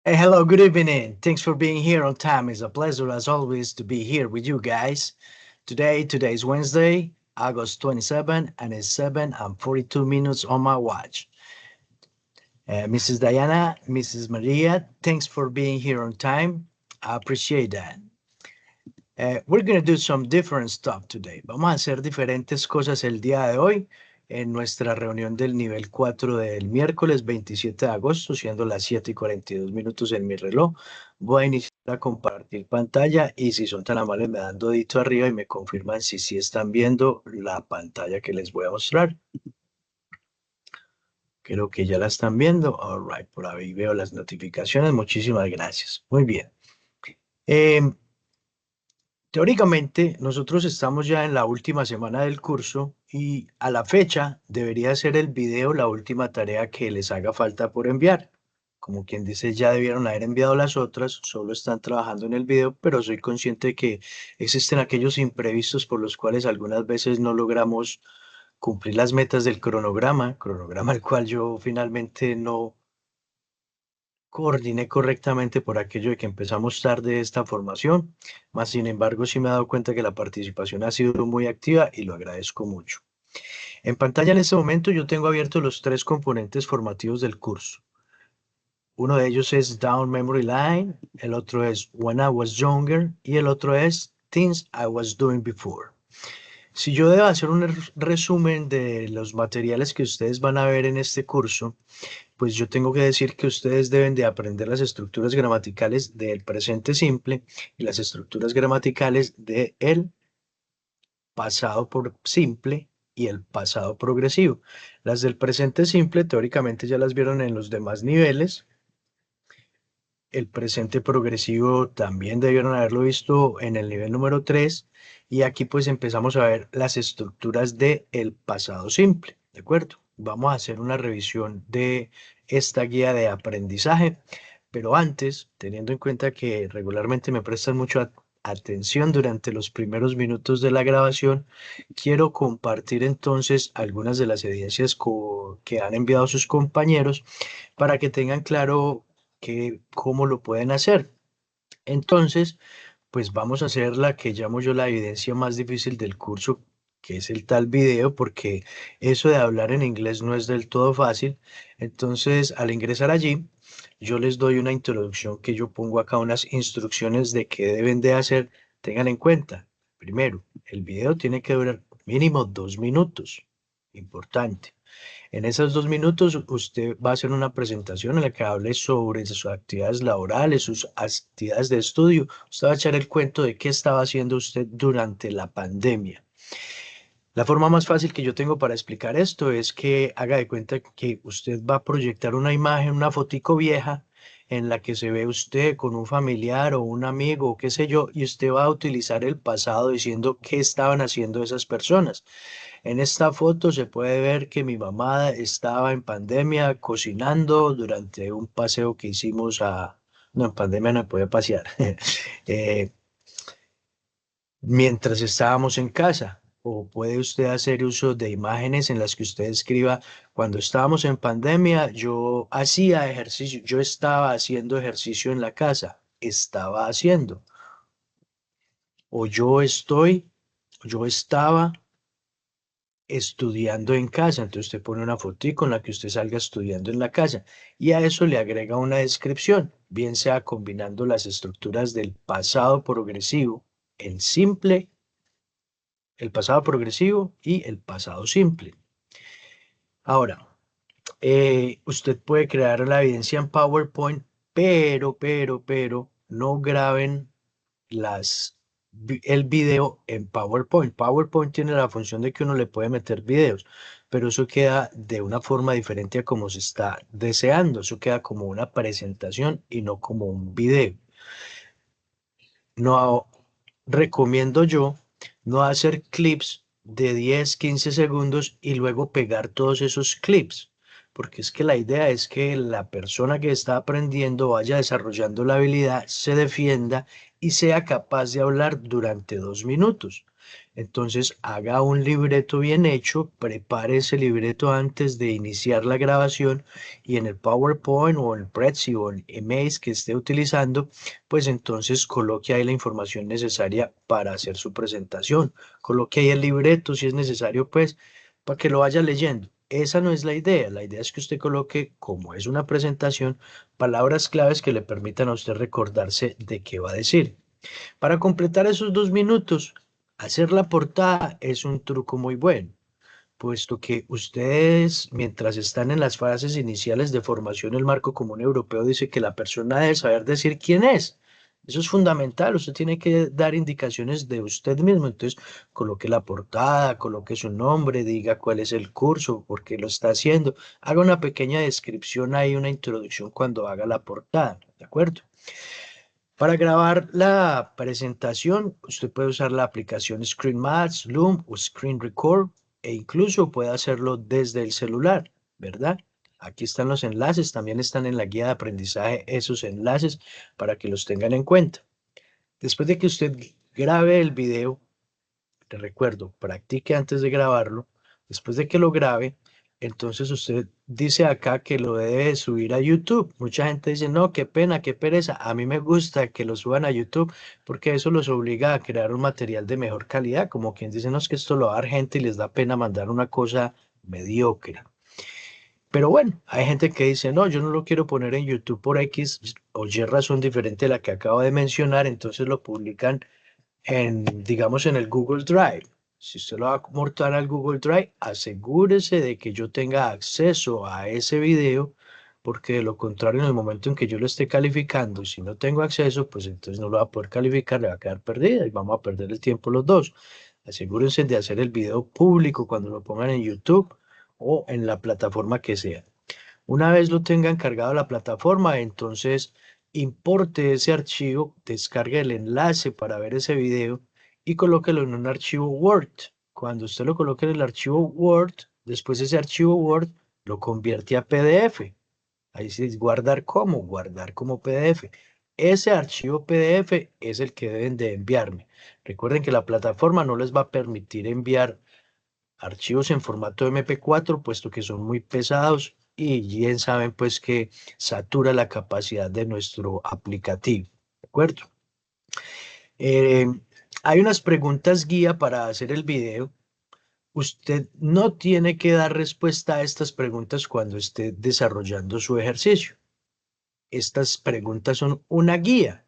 Hey, hello, good evening. Thanks for being here on time. It's a pleasure, as always, to be here with you guys. Today's Wednesday, August 27, and it's 7 and 42 minutes on my watch. Mrs. Diana, Mrs. Maria, thanks for being here on time. I appreciate that. We're going to do some different stuff today. Vamos a hacer diferentes cosas el día de hoy en nuestra reunión del nivel 4 del miércoles 27 de agosto, siendo las 7 y 42 minutos en mi reloj. Voy a iniciar a compartir pantalla y si son tan amables me dan dedito arriba y me confirman si sí están viendo la pantalla que les voy a mostrar. Creo que ya la están viendo. All right, por ahí veo las notificaciones. Muchísimas gracias. Muy bien. Em, Teóricamente, nosotros estamos ya en la última semana del curso y a la fecha debería ser el video la última tarea que les haga falta por enviar. Como quien dice, ya debieron haber enviado las otras, solo están trabajando en el video, pero soy consciente de que existen aquellos imprevistos por los cuales algunas veces no logramos cumplir las metas del cronograma el cual yo finalmente no coordiné correctamente por aquello de que empezamos tarde esta formación, mas sin embargo sí me he dado cuenta que la participación ha sido muy activa y lo agradezco mucho. En pantalla en este momento yo tengo abiertos los tres componentes formativos del curso. Uno de ellos es Down Memory Line, el otro es When I Was Younger y el otro es Things I Was Doing Before. Si yo debo hacer un resumen de los materiales que ustedes van a ver en este curso, pues yo tengo que decir que ustedes deben de aprender las estructuras gramaticales del presente simple y las estructuras gramaticales del pasado por simple y el pasado progresivo. Las del presente simple teóricamente ya las vieron en los demás niveles. El presente progresivo también debieron haberlo visto en el nivel número 3 y aquí pues empezamos a ver las estructuras del pasado simple, ¿de acuerdo? Vamos a hacer una revisión de esta guía de aprendizaje, pero antes, teniendo en cuenta que regularmente me prestan mucha atención durante los primeros minutos de la grabación, quiero compartir entonces algunas de las evidencias que han enviado sus compañeros para que tengan claro cómo lo pueden hacer. Entonces, pues vamos a hacer la que llamo yo la evidencia más difícil del curso, que es el tal video, porque eso de hablar en inglés no es del todo fácil. Entonces, al ingresar allí, yo les doy una introducción que yo pongo acá, unas instrucciones de qué deben de hacer. Tengan en cuenta, primero, el video tiene que durar mínimo 2 minutos. Importante. En esos 2 minutos usted va a hacer una presentación en la que hable sobre sus actividades laborales, sus actividades de estudio. Usted va a echar el cuento de qué estaba haciendo usted durante la pandemia. La forma más fácil que yo tengo para explicar esto es que haga de cuenta que usted va a proyectar una imagen, una fotico vieja en la que se ve usted con un familiar o un amigo o qué sé yo, y usted va a utilizar el pasado diciendo qué estaban haciendo esas personas. En esta foto se puede ver que mi mamá estaba en pandemia cocinando durante un paseo que hicimos a... No, en pandemia no podía pasear. Eh, Mientras estábamos en casa. O puede usted hacer uso de imágenes en las que usted escriba, cuando estábamos en pandemia, yo hacía ejercicio, yo estaba haciendo ejercicio en la casa, estaba haciendo. O yo estaba estudiando en casa. Entonces usted pone una fotico en la que usted salga estudiando en la casa y a eso le agrega una descripción, bien sea combinando las estructuras del pasado progresivo, el simple, el pasado progresivo y el pasado simple. Ahora, usted puede crear la evidencia en PowerPoint, pero, no graben el video en PowerPoint. PowerPoint tiene la función de que uno le puede meter videos, pero eso queda de una forma diferente a como se está deseando. Eso queda como una presentación y no como un video. No recomiendo yo no hacer clips de 10, 15 segundos y luego pegar todos esos clips, porque es que la idea es que la persona que está aprendiendo vaya desarrollando la habilidad, se defienda y sea capaz de hablar durante 2 minutos. Entonces, haga un libreto bien hecho, prepare ese libreto antes de iniciar la grabación y en el PowerPoint o en Prezi o en Emails que esté utilizando, pues entonces coloque ahí la información necesaria para hacer su presentación. Coloque ahí el libreto si es necesario, pues, para que lo vaya leyendo. Esa no es la idea es que usted coloque, como es una presentación, palabras claves que le permitan a usted recordarse de qué va a decir. Para completar esos 2 minutos, hacer la portada es un truco muy bueno, puesto que ustedes, mientras están en las fases iniciales de formación, el marco común europeo dice que la persona debe saber decir quién es. Eso es fundamental, usted tiene que dar indicaciones de usted mismo, entonces coloque la portada, coloque su nombre, diga cuál es el curso, por qué lo está haciendo, haga una pequeña descripción ahí, una introducción cuando haga la portada, ¿de acuerdo? Para grabar la presentación, usted puede usar la aplicación ScreenMats, Loom o Screen Record e incluso puede hacerlo desde el celular, ¿verdad? Aquí están los enlaces, también están en la guía de aprendizaje esos enlaces para que los tengan en cuenta. Después de que usted grabe el video, te recuerdo, practique antes de grabarlo. Después de que lo grabe, entonces usted dice acá que lo debe subir a YouTube. Mucha gente dice, no, qué pena, qué pereza. A mí me gusta que lo suban a YouTube porque eso los obliga a crear un material de mejor calidad. Como quien dice, no, es que esto lo va a dar gente y les da pena mandar una cosa mediocre. Pero bueno, hay gente que dice, no, yo no lo quiero poner en YouTube por X o Y razón diferente a la que acabo de mencionar, entonces lo publican digamos, en el Google Drive. Si usted lo va a montar al Google Drive, asegúrese de que yo tenga acceso a ese video, porque de lo contrario, en el momento en que yo lo esté calificando, y si no tengo acceso, pues entonces no lo va a poder calificar, le va a quedar perdida y vamos a perder el tiempo los dos. Asegúrense de hacer el video público cuando lo pongan en YouTube o en la plataforma que sea. Una vez lo tengan cargado la plataforma, entonces importe ese archivo, descargue el enlace para ver ese video y colóquelo en un archivo Word. Cuando usted lo coloque en el archivo Word, después ese archivo Word lo convierte a PDF. Ahí sí es guardar como PDF. Ese archivo PDF es el que deben de enviarme. Recuerden que la plataforma no les va a permitir enviar archivos en formato MP4, puesto que son muy pesados y bien saben pues que satura la capacidad de nuestro aplicativo, ¿de acuerdo? Eh, Hay unas preguntas guía para hacer el video. Usted no tiene que dar respuesta a estas preguntas cuando esté desarrollando su ejercicio. Estas preguntas son una guía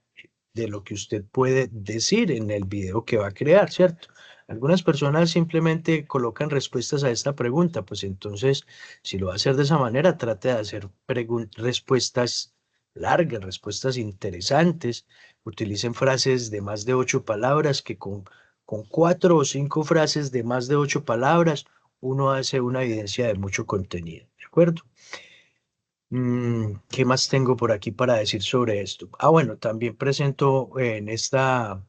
de lo que usted puede decir en el video que va a crear, ¿cierto? Algunas personas simplemente colocan respuestas a esta pregunta, pues entonces, si lo va a hacer de esa manera, trate de hacer respuestas largas, respuestas interesantes, utilicen frases de más de 8 palabras, que con 4 o 5 frases de más de 8 palabras, uno hace una evidencia de mucho contenido, ¿de acuerdo? ¿Qué más tengo por aquí para decir sobre esto? Ah, bueno, también presento en esta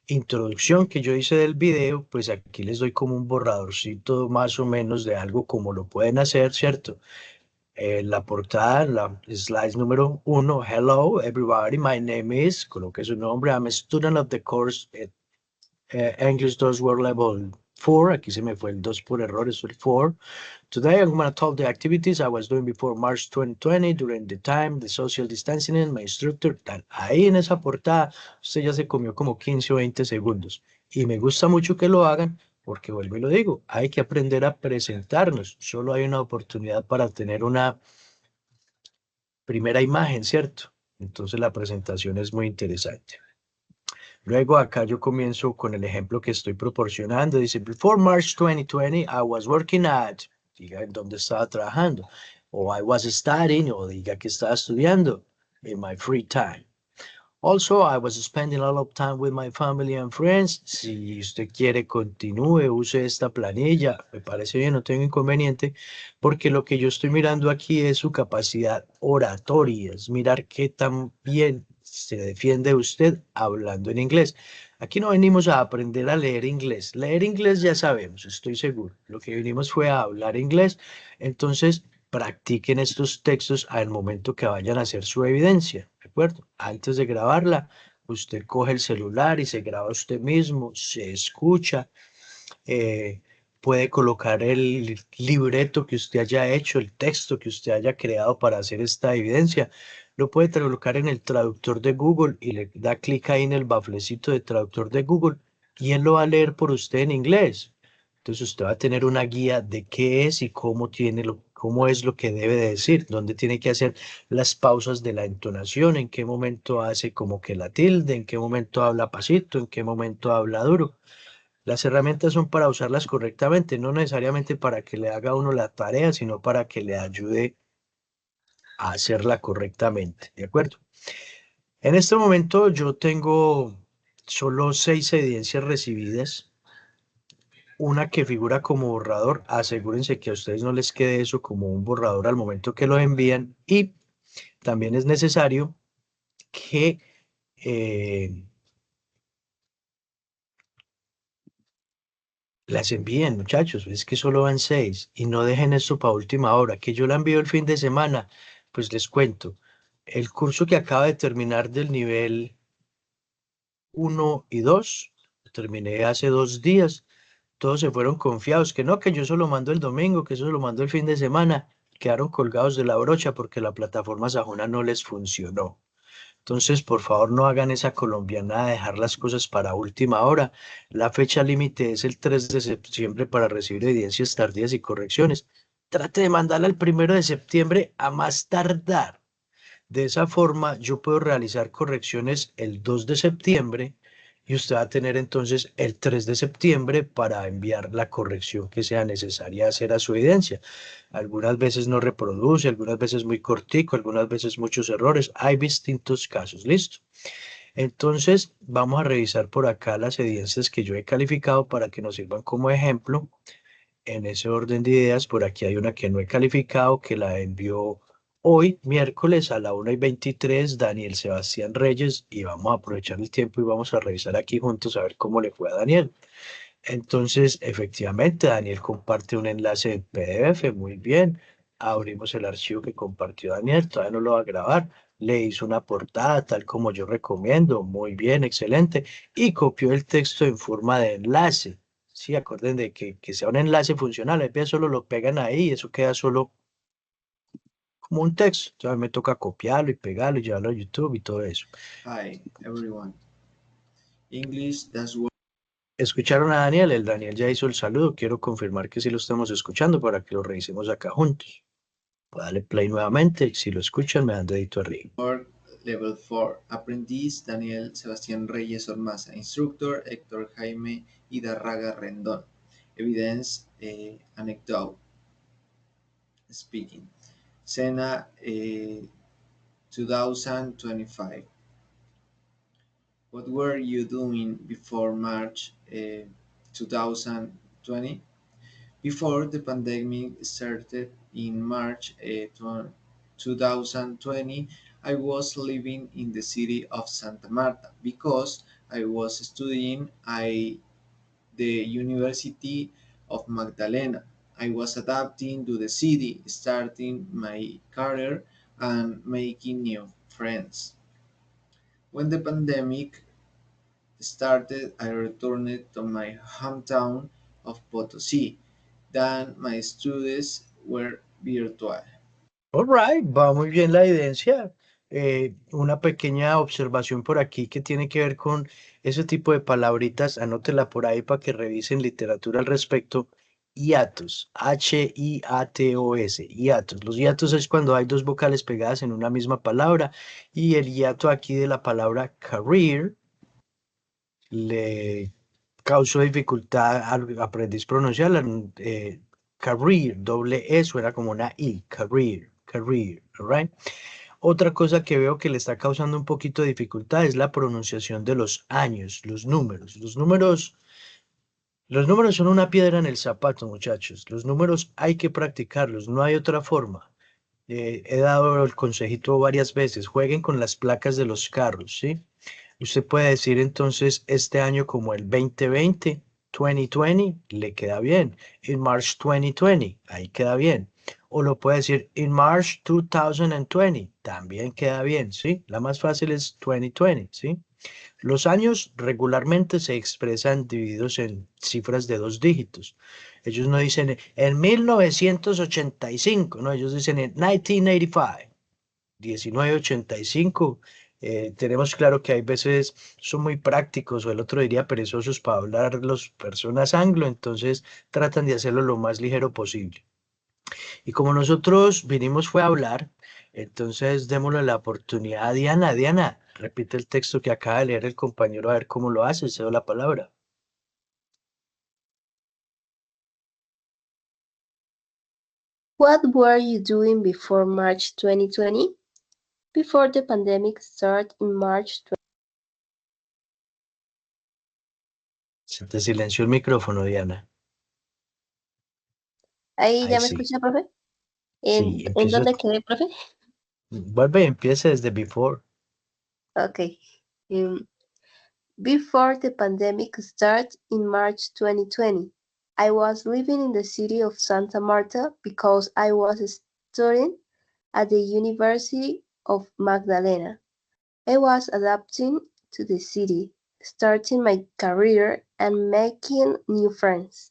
introducción que yo hice del video, pues aquí les doy como un borradorcito más o menos de algo como lo pueden hacer, ¿cierto? La portada, la slide número 1, hello everybody, my name is, coloque su nombre, I'm a student of the course English 2 Word Level 4, aquí se me fue el 2 por error, es el 4. Today I'm going to talk the activities I was doing before March 2020 during the time, the social distancing, and my instructor. Ahí en esa portada usted ya se comió como 15 o 20 segundos. Y me gusta mucho que lo hagan porque vuelvo y lo digo, hay que aprender a presentarnos. Solo hay una oportunidad para tener una primera imagen, ¿cierto? Entonces la presentación es muy interesante. Luego acá yo comienzo con el ejemplo que estoy proporcionando. Dice, before March 2020, I was working at, diga en dónde estaba trabajando, o I was studying, o diga que estaba estudiando, in my free time. Also, I was spending a lot of time with my family and friends. Si usted quiere, continúe, use esta planilla. Me parece bien, no tengo inconveniente, porque lo que yo estoy mirando aquí es su capacidad oratoria, es mirar qué tan bien se defiende usted hablando en inglés. Aquí no venimos a aprender a leer inglés. Leer inglés ya sabemos, estoy seguro. Lo que vinimos fue a hablar inglés. Entonces, practiquen estos textos al momento que vayan a hacer su evidencia, ¿de acuerdo? Antes de grabarla, Usted coge el celular y se graba usted mismo, se escucha, eh, puede colocar el libreto que usted haya hecho, el texto que usted haya creado para hacer esta evidencia. Lo puede colocar en el traductor de Google y le da clic ahí en el baflecito de traductor de Google y él lo va a leer por usted en inglés. Entonces usted va a tener una guía de qué es y cómo cómo es lo que debe de decir, dónde tiene que hacer las pausas de la entonación, en qué momento hace como que la tilde, en qué momento habla pasito, en qué momento habla duro. Las herramientas son para usarlas correctamente, no necesariamente para que le haga uno la tarea, sino para que le ayude a hacerla correctamente, ¿de acuerdo? En este momento yo tengo solo 6 evidencias recibidas, una que figura como borrador. Asegúrense que a ustedes no les quede eso como un borrador al momento que lo envían, y también es necesario que las envíen, muchachos. Es que solo van 6 y no dejen esto para última hora. Que yo la envío el fin de semana, pues les cuento. El curso que acaba de terminar del nivel 1 y 2, terminé hace 2 días. Todos se fueron confiados, que no, que yo solo mando el domingo, que eso lo mando el fin de semana. Quedaron colgados de la brocha porque la plataforma Sajona no les funcionó. Entonces, por favor, no hagan esa colombiana de dejar las cosas para última hora. La fecha límite es el 3 de septiembre para recibir evidencias tardías y correcciones. Trate de mandarla el 1 de septiembre a más tardar. De esa forma, yo puedo realizar correcciones el 2 de septiembre y usted va a tener entonces el 3 de septiembre para enviar la corrección que sea necesaria hacer a su evidencia. Algunas veces no reproduce, algunas veces muy cortico, algunas veces muchos errores. Hay distintos casos. ¿Listo? Entonces, vamos a revisar por acá las evidencias que yo he calificado para que nos sirvan como ejemplo. En ese orden de ideas, por aquí hay una que no he calificado, que la envió hoy, miércoles, a la 1:23, Daniel Sebastián Reyes, y vamos a aprovechar el tiempo y vamos a revisar aquí juntos a ver cómo le fue a Daniel. Entonces, efectivamente, Daniel comparte un enlace de PDF, muy bien. Abrimos el archivo que compartió Daniel, todavía no lo va a grabar. Le hizo una portada tal como yo recomiendo, muy bien, excelente. Y copió el texto en forma de enlace. Sí, acuerden de que sea un enlace funcional, a veces solo lo pegan ahí y eso queda solo como un texto. Entonces me toca copiarlo y pegarlo y llevarlo a YouTube y todo eso. Hi, everyone. English, that's what. ¿Escucharon a Daniel? El Daniel ya hizo el saludo. Quiero confirmar que sí lo estamos escuchando para que lo revisemos acá juntos. Dale play nuevamente. Si lo escuchan, me dan dedito arriba. Work Level 4. Aprendiz Daniel Sebastián Reyes Ormaza. Instructor Héctor Jaime Hidarraga Rendón. Evidence Anecdote. Speaking. Sena 2025. What were you doing before March 2020? Before the pandemic started in March 2020, I was living in the city of Santa Marta because I was studying at the University of Magdalena. I was adapting to the city, starting my career, and making new friends. When the pandemic started, I returned to my hometown of Potosí. Then my studies were virtual. All right, va muy bien la evidencia. Una pequeña observación por aquí que tiene que ver con ese tipo de palabritas. Anótela por ahí para que revisen literatura al respecto. Hiatos, Hiatos, hiatos. Los hiatos es cuando hay dos vocales pegadas en una misma palabra, y el hiato aquí de la palabra career le causó dificultad al aprendiz pronunciarla. Career, doble E, suena como una I, career, all right? Otra cosa que veo que le está causando un poquito de dificultad es la pronunciación de los años, los números. Los números son una piedra en el zapato, muchachos. Los números hay que practicarlos, no hay otra forma. He dado el consejito varias veces, jueguen con las placas de los carros, ¿sí? Usted puede decir entonces este año como el 2020, 2020 le queda bien. In March 2020, ahí queda bien. O lo puede decir in March 2020, también queda bien, ¿sí? La más fácil es 2020, ¿sí? Los años regularmente se expresan divididos en cifras de 2 dígitos. Ellos no dicen en 1985, no, ellos dicen en 1985. 1985. Tenemos claro que hay veces son muy prácticos o el otro diría perezosos para hablar las personas anglo, entonces tratan de hacerlo lo más ligero posible. Y como nosotros vinimos fue a hablar, entonces démosle la oportunidad a Diana. Diana, repite el texto que acaba de leer el compañero a ver cómo lo hace, cedo la palabra. What were you doing before March 2020? Before the pandemic started in March 2020. Se te silenció el micrófono, Diana. Ahí ya Ahí me sí. escucha, profe. Sí, ¿En empieza. dónde quedé, profe? Vuelve y empieza desde before. Okay. Before the pandemic started in March 2020, I was living in the city of Santa Marta because I was studying at the University of Magdalena. I was adapting to the city, starting my career and making new friends.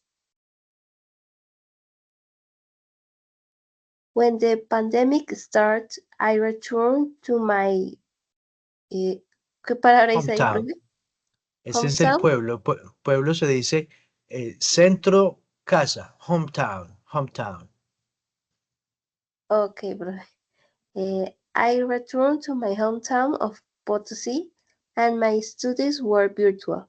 When the pandemic started, I returned to my ¿qué palabra dice ahí, Hometown. profe? Ese es el Hometown. pueblo. Pueblo se dice centro, casa, hometown, hometown. Okay, profe. I returned to my hometown of Potosí, and my studies were virtual.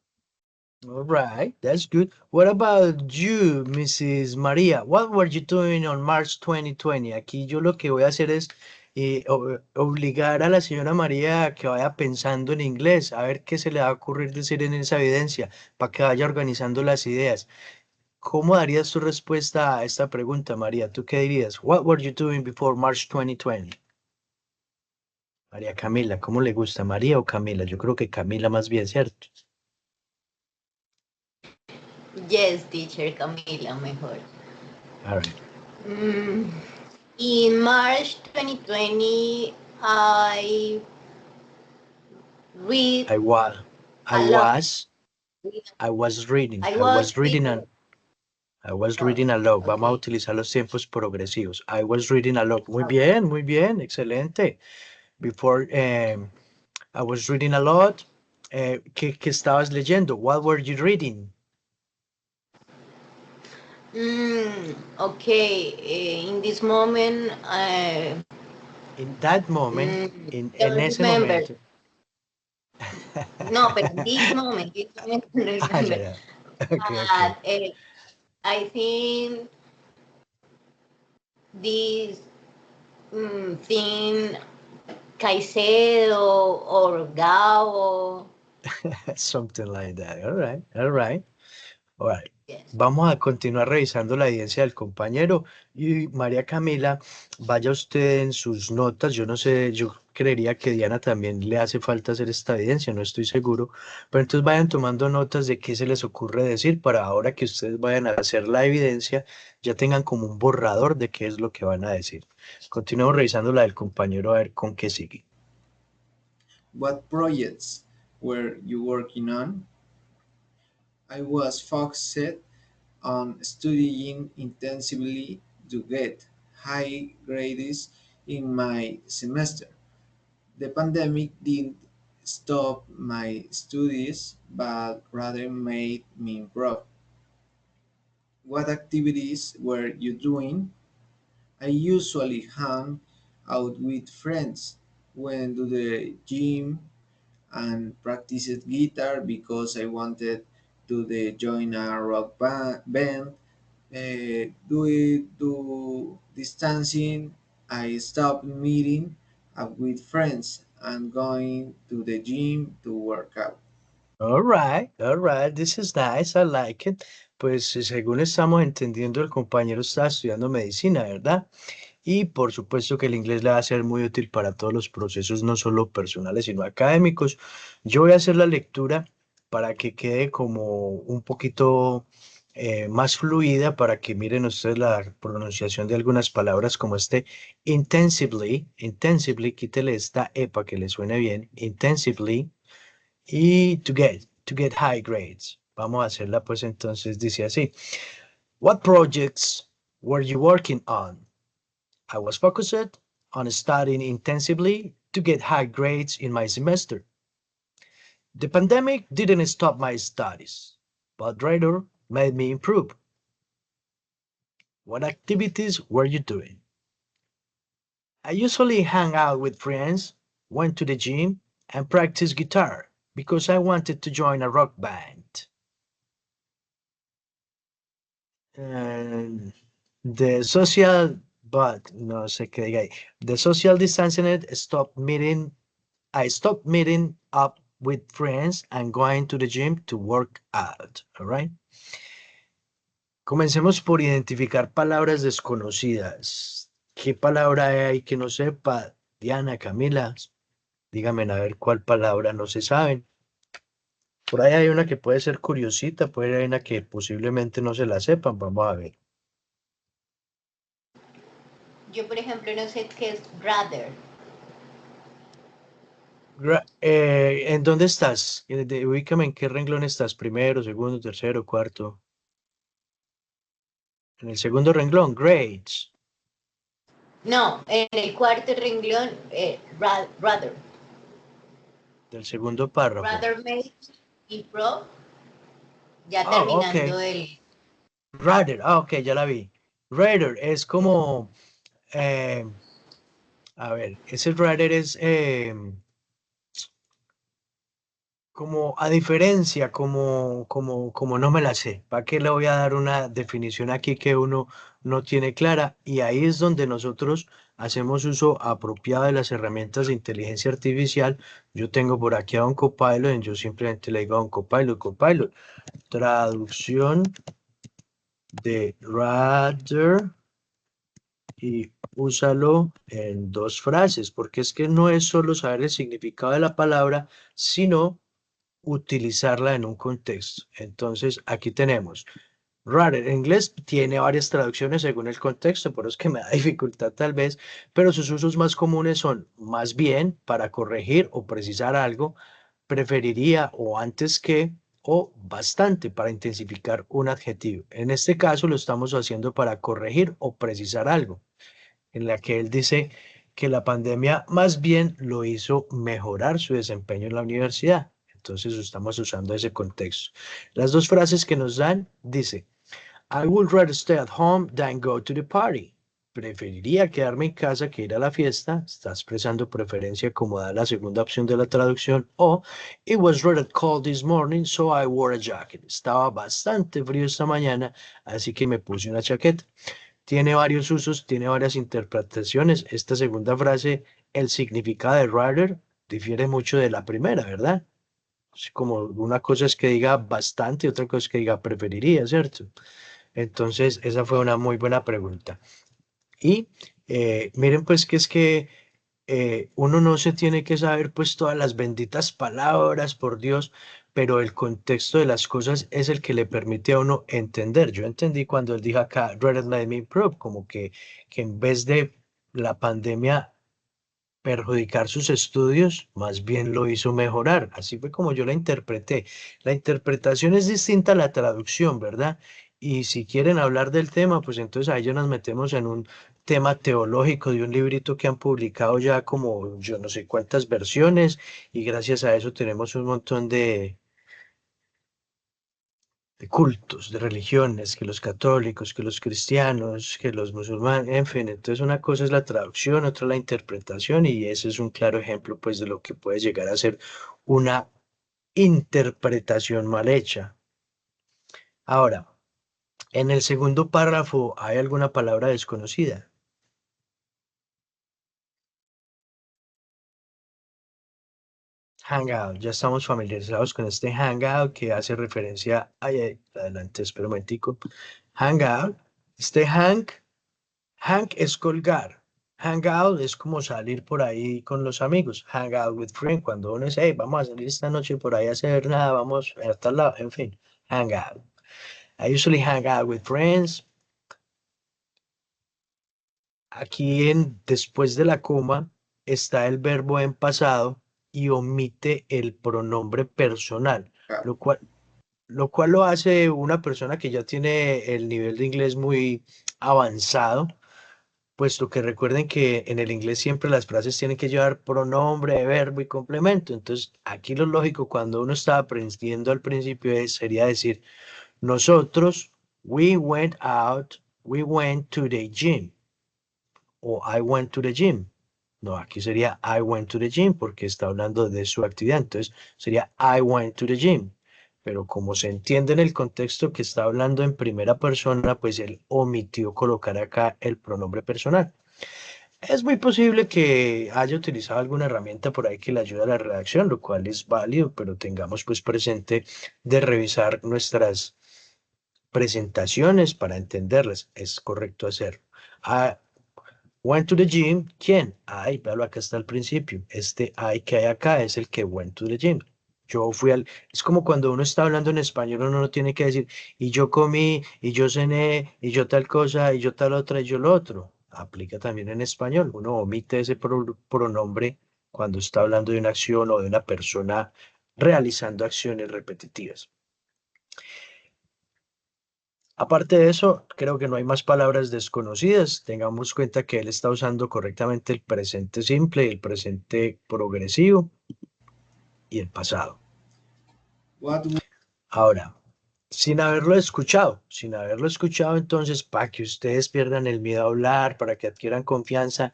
All right, that's good. What about you, Mrs. María? What were you doing on March 2020? Aquí yo lo que voy a hacer es obligar a la señora María a que vaya pensando en inglés, a ver qué se le va a ocurrir decir en esa evidencia, para que vaya organizando las ideas. ¿Cómo darías tu respuesta a esta pregunta, María? ¿Tú qué dirías? What were you doing before March 2020? María Camila, ¿cómo le gusta? ¿María o Camila? Yo creo que Camila más bien, ¿cierto? Yes, teacher, Camila, mejor. All right. In March 2020, I read I was, I a lot. was, I was reading, I I was was reading, reading I was a lot. reading a lot. Vamos a Okay. utilizar los tiempos progresivos. I was reading a lot. Muy bien, excelente. Before, I was reading a lot. ¿Qué estabas leyendo? What were you reading? Okay. In this moment, In that moment, en don't ese remember. momento. No, but in this moment, don't Ah, ya, remember. ya. Okay, But okay. I think this thing, Caicedo or Gao. Something like that. All right, all right. All right. Yes. Vamos a continuar revisando la evidencia del compañero y María Camila, vaya usted en sus notas, yo no sé, yo creería que Diana también le hace falta hacer esta evidencia, no estoy seguro, pero entonces vayan tomando notas de qué se les ocurre decir para ahora que ustedes vayan a hacer la evidencia, ya tengan como un borrador de qué es lo que van a decir. Continuemos revisando la del compañero a ver con qué sigue. What projects were you working on? I was focused on studying intensively to get high grades in my semester. The pandemic didn't stop my studies, but rather made me improve. What activities were you doing? I usually hang out with friends, went to the gym, and practiced guitar because I wanted to join a rock band. Due to distancing, I stopped meeting up with friends and going to the gym to work out. All right, this is nice, I like it. Pues según estamos entendiendo, el compañero está estudiando medicina, ¿verdad? Y por supuesto que el inglés le va a ser muy útil para todos los procesos, no solo personales, sino académicos. Yo voy a hacer la lectura para que quede como un poquito más fluida, para que miren ustedes la pronunciación de algunas palabras como intensively, quítele esta E para que le suene bien, intensively, y to get high grades. Vamos a hacerla pues entonces, dice así. What projects were you working on? I was focused on studying intensively to get high grades in my semester. The pandemic didn't stop my studies, but rather made me improve. What activities were you doing? I usually hang out with friends, went to the gym, and practiced guitar because I wanted to join a rock band. And the social, but no sé qué diga ahí. The social distancing stopped meeting. I stopped meeting up with friends and going to the gym to work out. All right. Comencemos por identificar palabras desconocidas. ¿Qué palabra hay que no sepa? Diana, Camila, díganme a ver cuál palabra no se saben. Por ahí hay una que puede ser curiosita, puede haber una que posiblemente no se la sepan. Vamos a ver. Yo, por ejemplo, no sé qué es rather. ¿En dónde estás? Ubícame en qué renglón estás. Primero, segundo, tercero, cuarto. En el segundo renglón, grades. No, en el cuarto renglón, rather. Del segundo párrafo. Rather make improve. Ya Oh, terminando ok. el... Rather, ok, ya la vi. Rather es como, a ver, ese rather es como a diferencia, como no me la sé. ¿Para qué le voy a dar una definición aquí que uno no tiene clara? Y ahí es donde nosotros hacemos uso apropiado de las herramientas de inteligencia artificial. Yo tengo por aquí a un Copilot, yo simplemente le digo a un Copilot, traducción de rather y úsalo en dos frases, porque es que no es solo saber el significado de la palabra, sino utilizarla en un contexto. Entonces, aquí tenemos rather. En inglés tiene varias traducciones según el contexto, por eso es que me da dificultad tal vez, pero sus usos más comunes son más bien para corregir o precisar algo, preferiría o antes que, o bastante para intensificar un adjetivo. En este caso lo estamos haciendo para corregir o precisar algo, en la que él dice que la pandemia más bien lo hizo mejorar su desempeño en la universidad. Entonces estamos usando ese contexto. Las dos frases que nos dan, dice, I would rather stay at home than go to the party. Preferiría quedarme en casa que ir a la fiesta. Está expresando preferencia como da la segunda opción de la traducción. O, it was rather cold this morning, so I wore a jacket. Estaba bastante frío esta mañana, así que me puse una chaqueta. Tiene varios usos, tiene varias interpretaciones. Esta segunda frase, el significado de rather, difiere mucho de la primera, ¿verdad? Como una cosa es que diga bastante, otra cosa es que diga preferiría, ¿cierto? Entonces, esa fue una muy buena pregunta. Y miren pues que es que uno no se tiene que saber pues todas las benditas palabras, por Dios, pero el contexto de las cosas es el que le permite a uno entender. Yo entendí cuando él dijo acá, rather let me improve, como que en vez de la pandemia perjudicar sus estudios, más bien lo hizo mejorar. Así fue como yo la interpreté. La interpretación es distinta a la traducción, ¿verdad? Y si quieren hablar del tema, pues entonces ahí ya nos metemos en un tema teológico de un librito que han publicado ya como yo no sé cuántas versiones y gracias a eso tenemos un montón de cultos, de religiones, que los católicos, que los cristianos, que los musulmanes, en fin, entonces una cosa es la traducción, otra la interpretación y ese es un claro ejemplo pues de lo que puede llegar a ser una interpretación mal hecha. Ahora, en el segundo párrafo hay alguna palabra desconocida. Hangout, ya estamos familiarizados con este hangout que hace referencia, adelante, espera un momentico. Hangout, hang es colgar. Hang out es como salir por ahí con los amigos. Hang out with friends. Cuando uno dice, hey, vamos a salir esta noche por ahí a hacer nada, vamos a tal lado, en fin. Hang out. I usually hang out with friends. Aquí después de la coma está el verbo en pasado y omite el pronombre personal, lo cual, lo hace una persona que ya tiene el nivel de inglés muy avanzado, puesto que recuerden que en el inglés siempre las frases tienen que llevar pronombre, verbo y complemento. Entonces, aquí lo lógico cuando uno está aprendiendo al principio sería decir, nosotros, we went to the gym. O I went to the gym. No, aquí sería I went to the gym porque está hablando de su actividad. Entonces sería I went to the gym. Pero como se entiende en el contexto que está hablando en primera persona, pues él omitió colocar acá el pronombre personal. Es muy posible que haya utilizado alguna herramienta por ahí que le ayude a la redacción, lo cual es válido, pero tengamos pues presente de revisar nuestras presentaciones para entenderlas. Es correcto hacerlo. Went to the gym, ¿quién? Ay, véalo, acá está al principio. Este I que hay acá es el que went to the gym. Yo fui al... Es como cuando uno está hablando en español, uno no tiene que decir, y yo comí, y yo cené, y yo tal cosa, y yo tal otra, y yo lo otro. Aplica también en español. Uno omite ese pronombre cuando está hablando de una acción o de una persona realizando acciones repetitivas. Aparte de eso, creo que no hay más palabras desconocidas. Tengamos cuenta que él está usando correctamente el presente simple, el presente progresivo y el pasado. What would Ahora, sin haberlo escuchado, entonces, para que ustedes pierdan el miedo a hablar, para que adquieran confianza,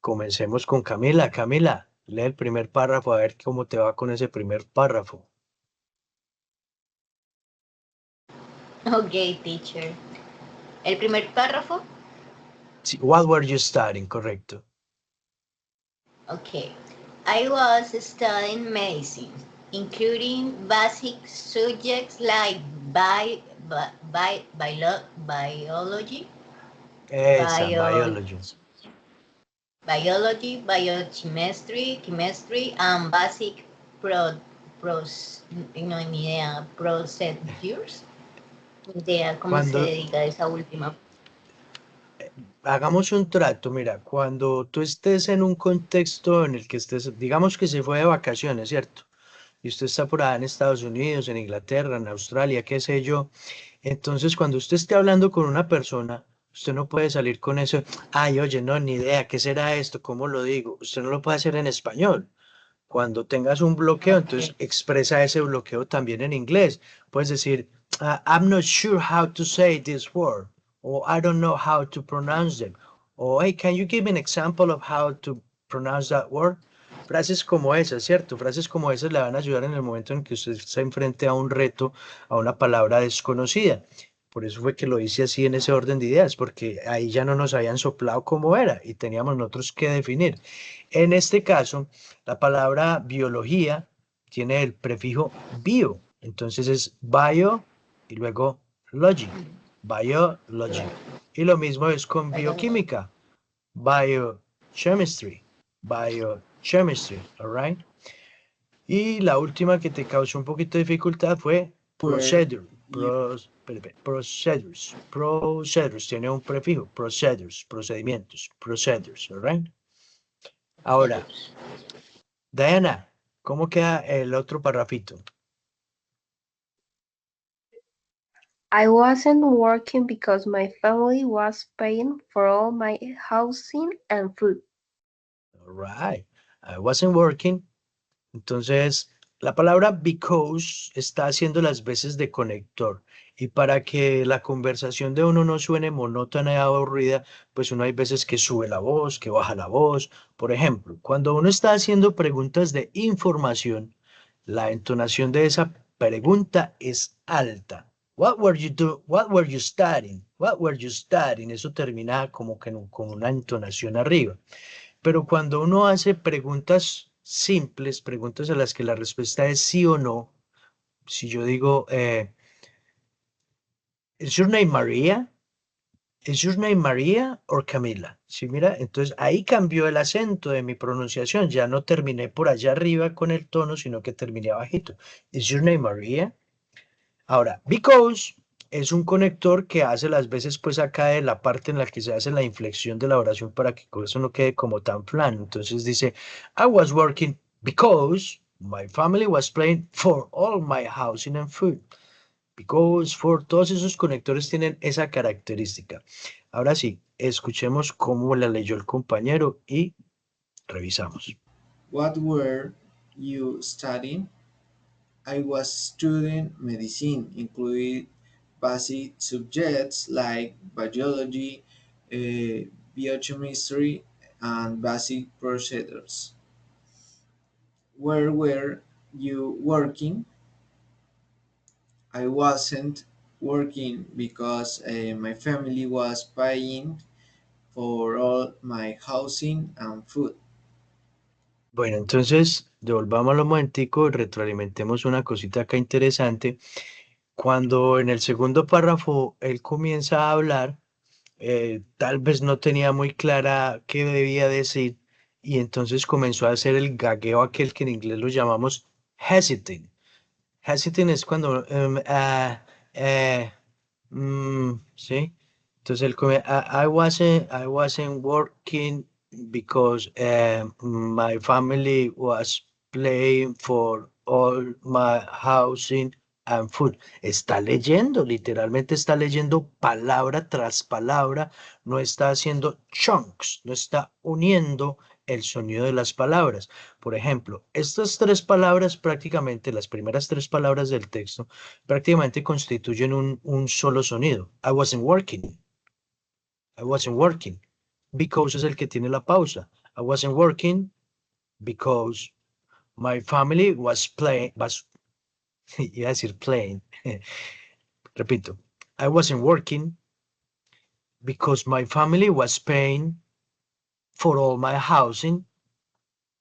comencemos con Camila. Camila, lee el primer párrafo a ver cómo te va con ese primer párrafo. Ok, teacher. El primer párrafo. Sí, what were you studying? Correcto. Okay. I was studying medicine, including basic subjects like biology, Esa, bio, biology. biology, biochemistry, chemistry, and basic no, ni idea, procedures. Ni idea cómo se Cuando, dedica a esa última. hagamos un trato, mira, cuando tú estés en un contexto en el que estés, digamos que se fue de vacaciones, ¿cierto? Y usted está por allá en Estados Unidos, en Inglaterra, en Australia, qué sé yo. Entonces, cuando usted esté hablando con una persona, usted no puede salir con eso, ay, oye, no, ni idea, ¿qué será esto? ¿Cómo lo digo? Usted no lo puede hacer en español. Cuando tengas un bloqueo, entonces Okay. expresa ese bloqueo también en inglés. Puedes decir, I'm not sure how to say this word, or I don't know how to pronounce them, o hey, can you give me an example of how to pronounce that word? Frases como esas, ¿cierto? Frases como esas le van a ayudar en el momento en que usted se enfrente a un reto, a una palabra desconocida. Por eso fue que lo hice así en ese orden de ideas, porque ahí ya no nos habían soplado cómo era y teníamos nosotros que definir. En este caso, la palabra biología tiene el prefijo bio, entonces es bio y luego logy, biology. Y lo mismo es con bioquímica, biochemistry, biochemistry, all right? Y la última que te causó un poquito de dificultad fue procedure, procedures, tiene un prefijo, procedures, procedimientos, procedures, all right? Ahora, Diana, ¿cómo queda el otro parrafito? I wasn't working because my family was paying for all my housing and food. All right. I wasn't working. Entonces, la palabra because está haciendo las veces de conector. Y para que la conversación de uno no suene monótona y aburrida, pues uno hay veces que sube la voz, que baja la voz. Por ejemplo, cuando uno está haciendo preguntas de información, la entonación de esa pregunta es alta. What were you doing? What were you studying? What were you studying? Eso termina como que con una entonación arriba. Pero cuando uno hace preguntas simples, preguntas a las que la respuesta es sí o no, si yo digo, ¿Is your name Maria? ¿Is your name María or Camila? Sí, mira, entonces ahí cambió el acento de mi pronunciación. Ya no terminé por allá arriba con el tono, sino que terminé abajito. ¿Is your name María? Ahora, because es un conector que hace las veces pues acá de la parte en la que se hace la inflexión de la oración para que eso no quede como tan plano. Entonces dice, I was working because my family was paying for all my housing and food. Because for, todos esos conectores tienen esa característica. Ahora sí, escuchemos cómo la leyó el compañero y revisamos. What were you studying? I was studying medicine, including basic subjects like biology, biochemistry, and basic procedures. Where were you working? I wasn't working because my family was paying for all my housing and food. Bueno, entonces devolvámoslo un momentico, retroalimentemos una cosita acá interesante. Cuando en el segundo párrafo él comienza a hablar, tal vez no tenía muy clara qué debía decir y entonces comenzó a hacer el gagueo aquel que en inglés lo llamamos hesiting. Hesitant es cuando, ¿sí? Entonces él come, I wasn't working because my family was paying for all my housing and food. Está leyendo, literalmente está leyendo palabra tras palabra, no está haciendo chunks, no está uniendo el sonido de las palabras. Por ejemplo, estas tres palabras prácticamente, las primeras tres palabras del texto, prácticamente constituyen un solo sonido. I wasn't working. I wasn't working. Because es el que tiene la pausa. I wasn't working because my family was playing, iba a decir playing. Repito. I wasn't working because my family was paying for all my housing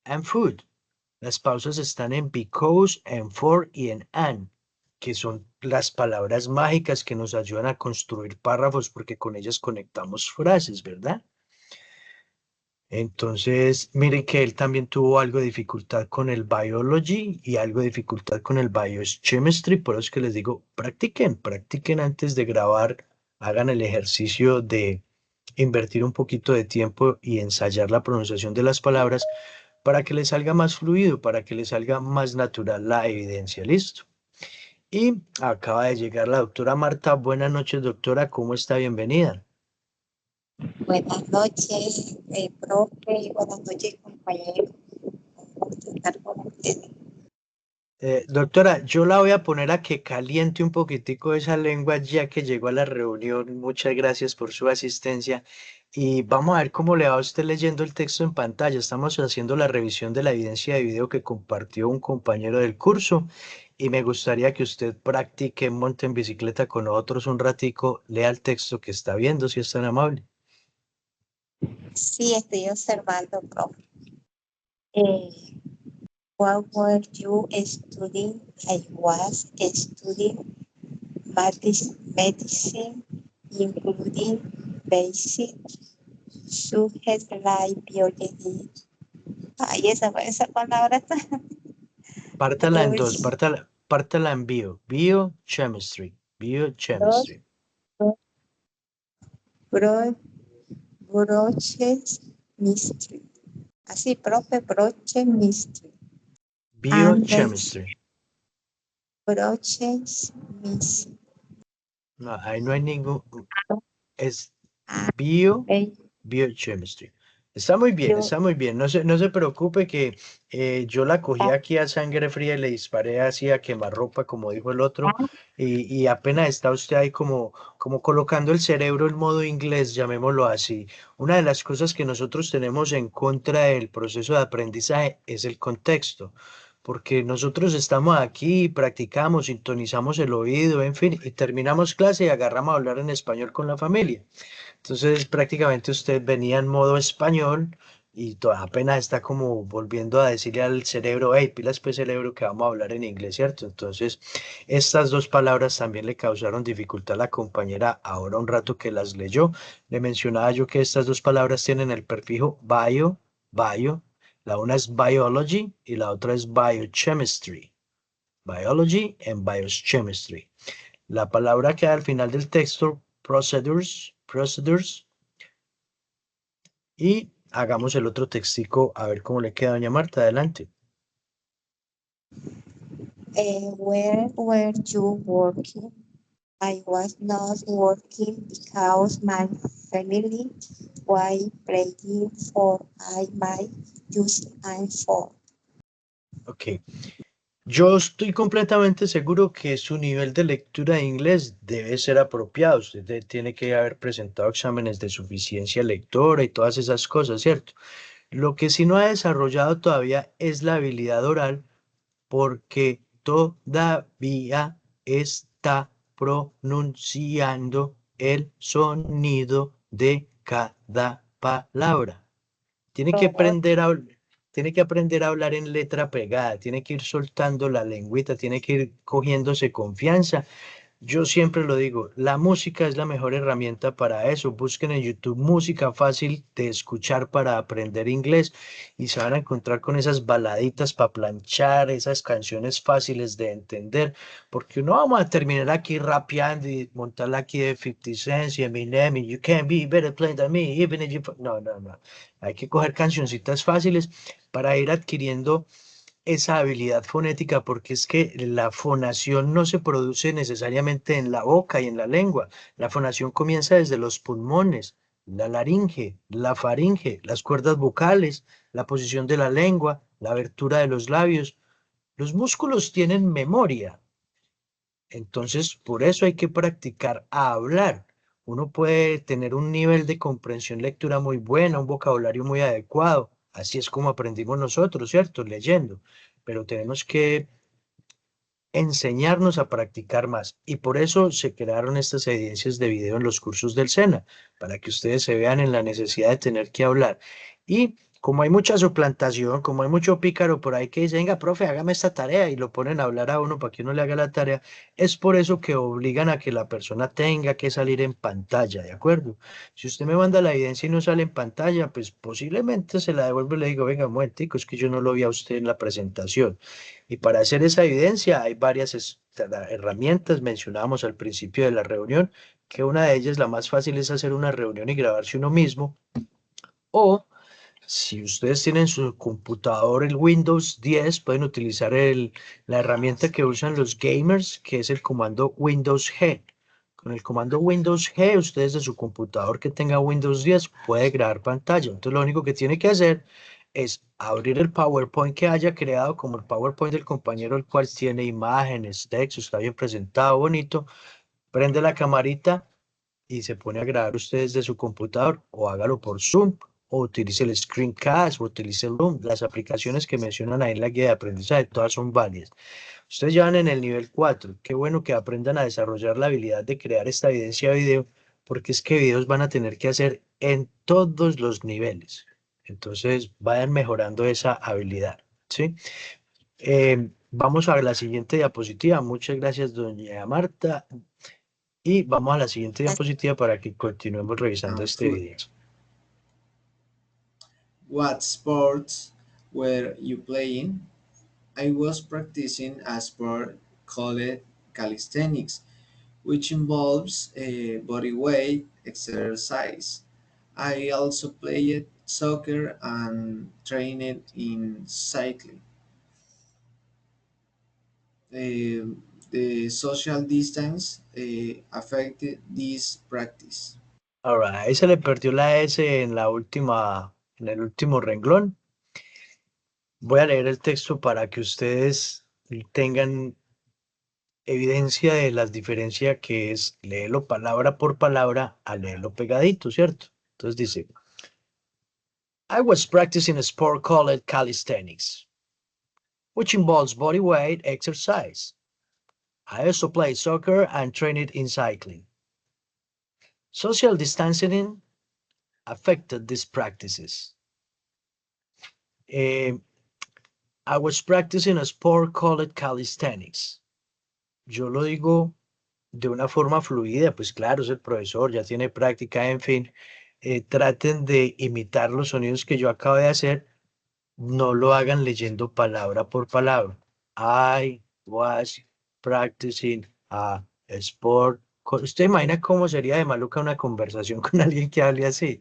and food. Las pausas están en because, en for y en and, que son las palabras mágicas que nos ayudan a construir párrafos porque con ellas conectamos frases, ¿verdad? Entonces, miren que él también tuvo algo de dificultad con el biology y algo de dificultad con el biochemistry, por eso es que les digo, practiquen antes de grabar, hagan el ejercicio de invertir un poquito de tiempo y ensayar la pronunciación de las palabras para que le salga más fluido, para que le salga más natural la evidencia. ¿Listo? Y acaba de llegar la doctora Marta. Buenas noches, doctora. ¿Cómo está? Bienvenida. Buenas noches, profe, y buenas noches, compañeros. Un gusto estar con ustedes. Doctora, yo la voy a poner a que caliente un poquitico esa lengua ya que llegó a la reunión. Muchas gracias por su asistencia. Y vamos a ver cómo le va a usted leyendo el texto en pantalla. Estamos haciendo la revisión de la evidencia de video que compartió un compañero del curso. Y me gustaría que usted practique, monte en bicicleta con nosotros un ratico, lea el texto que está viendo, si es tan amable. Sí, estoy observando, profe. What were you studying? I was studying medicine, including basic subjects like biology. Ay, esa palabra está. Pártala en dos, pártala en biochemistry. Broches mystery. Así, profe, broche mystery. Biochemistry. Broches mystery. No, ahí no hay ningún. Es biochemistry. Está muy bien, está muy bien. No se preocupe que yo la cogí aquí a sangre fría y le disparé así a quemarropa, como dijo el otro, y apenas está usted ahí como colocando el cerebro en modo inglés, llamémoslo así. Una de las cosas que nosotros tenemos en contra del proceso de aprendizaje es el contexto, porque nosotros estamos aquí, practicamos, sintonizamos el oído, en fin, y terminamos clase y agarramos a hablar en español con la familia. Entonces prácticamente usted venía en modo español y apenas está como volviendo a decirle al cerebro, hey, pilas pues cerebro que vamos a hablar en inglés, ¿cierto? Entonces, estas dos palabras también le causaron dificultad a la compañera ahora un rato que las leyó. Le mencionaba yo que estas dos palabras tienen el prefijo bio, la una es biology y la otra es biochemistry. Biology and biochemistry. La palabra que hay al final del texto, procedures, y hagamos el otro textico a ver cómo le queda a doña Marta. Adelante. Where were you working? I was not working because my family was praying for my using and for. Ok. Yo estoy completamente seguro que su nivel de lectura de inglés debe ser apropiado. Usted tiene que haber presentado exámenes de suficiencia lectora y todas esas cosas, ¿cierto? Lo que sí no ha desarrollado todavía es la habilidad oral porque todavía está pronunciando el sonido de cada palabra. Tiene que aprender a hablar en letra pegada, tiene que ir soltando la lengüita, tiene que ir cogiéndose confianza. Yo siempre lo digo, la música es la mejor herramienta para eso. Busquen en YouTube música fácil de escuchar para aprender inglés y se van a encontrar con esas baladitas para planchar, esas canciones fáciles de entender, porque no vamos a terminar aquí rapeando y montarla aquí de 50 Cent y Eminem y You Can't Be Better Playing Than Me, even if you... No, no, no. Hay que coger cancioncitas fáciles para ir adquiriendo esa habilidad fonética, porque es que la fonación no se produce necesariamente en la boca y en la lengua. La fonación comienza desde los pulmones, la laringe, la faringe, las cuerdas vocales, la posición de la lengua, la abertura de los labios. Los músculos tienen memoria. Entonces, por eso hay que practicar a hablar. Uno puede tener un nivel de comprensión lectura muy buena, un vocabulario muy adecuado. Así es como aprendimos nosotros, ¿cierto? Leyendo. Pero tenemos que enseñarnos a practicar más. Y por eso se crearon estas evidencias de video en los cursos del SENA, para que ustedes se vean en la necesidad de tener que hablar. Y como hay mucha suplantación, como hay mucho pícaro por ahí que dice, venga, profe, hágame esta tarea y lo ponen a hablar a uno para que uno le haga la tarea, es por eso que obligan a que la persona tenga que salir en pantalla, ¿de acuerdo? Si usted me manda la evidencia y no sale en pantalla, pues posiblemente se la devuelvo y le digo, venga, un momentico, es que yo no lo vi a usted en la presentación. Y para hacer esa evidencia hay varias herramientas, mencionábamos al principio de la reunión, que una de ellas, la más fácil, es hacer una reunión y grabarse uno mismo, o si ustedes tienen su computador, el Windows 10, pueden utilizar la herramienta que usan los gamers, que es el comando Windows G. Con el comando Windows G, ustedes de su computador que tenga Windows 10 puede grabar pantalla. Entonces lo único que tiene que hacer es abrir el PowerPoint que haya creado, como el PowerPoint del compañero, el cual tiene imágenes, texto, está bien presentado, bonito. Prende la camarita y se pone a grabar ustedes de su computador, o hágalo por Zoom, o utilice el Screencast, o utilice el Loom. Las aplicaciones que mencionan ahí en la guía de aprendizaje, todas son válidas. Ustedes ya van en el nivel 4. Qué bueno que aprendan a desarrollar la habilidad de crear esta evidencia de video, porque es que videos van a tener que hacer en todos los niveles. Entonces, vayan mejorando esa habilidad, ¿sí? Vamos a la siguiente diapositiva. Muchas gracias, doña Marta. Y vamos a la siguiente diapositiva para que continuemos revisando este video. What sports were you playing? I was practicing a sport called calisthenics, which involves body weight exercise. I also played soccer and trained in cycling. The social distance affected this practice. Alright, ahí se le perdió la S en en el último renglón. Voy a leer el texto para que ustedes tengan evidencia de las diferencias que es leerlo palabra por palabra a leerlo pegadito, ¿cierto? Entonces dice, I was practicing a sport called calisthenics, which involves body weight exercise. I also play soccer and trained in cycling. Social distancing affected these practices. I was practicing a sport called calisthenics. Yo lo digo de una forma fluida, pues claro, es el profesor, ya tiene práctica, en fin. Traten de imitar los sonidos que yo acabo de hacer, no lo hagan leyendo palabra por palabra. I was practicing a sport. ¿Usted imagina cómo sería de maluca una conversación con alguien que hable así?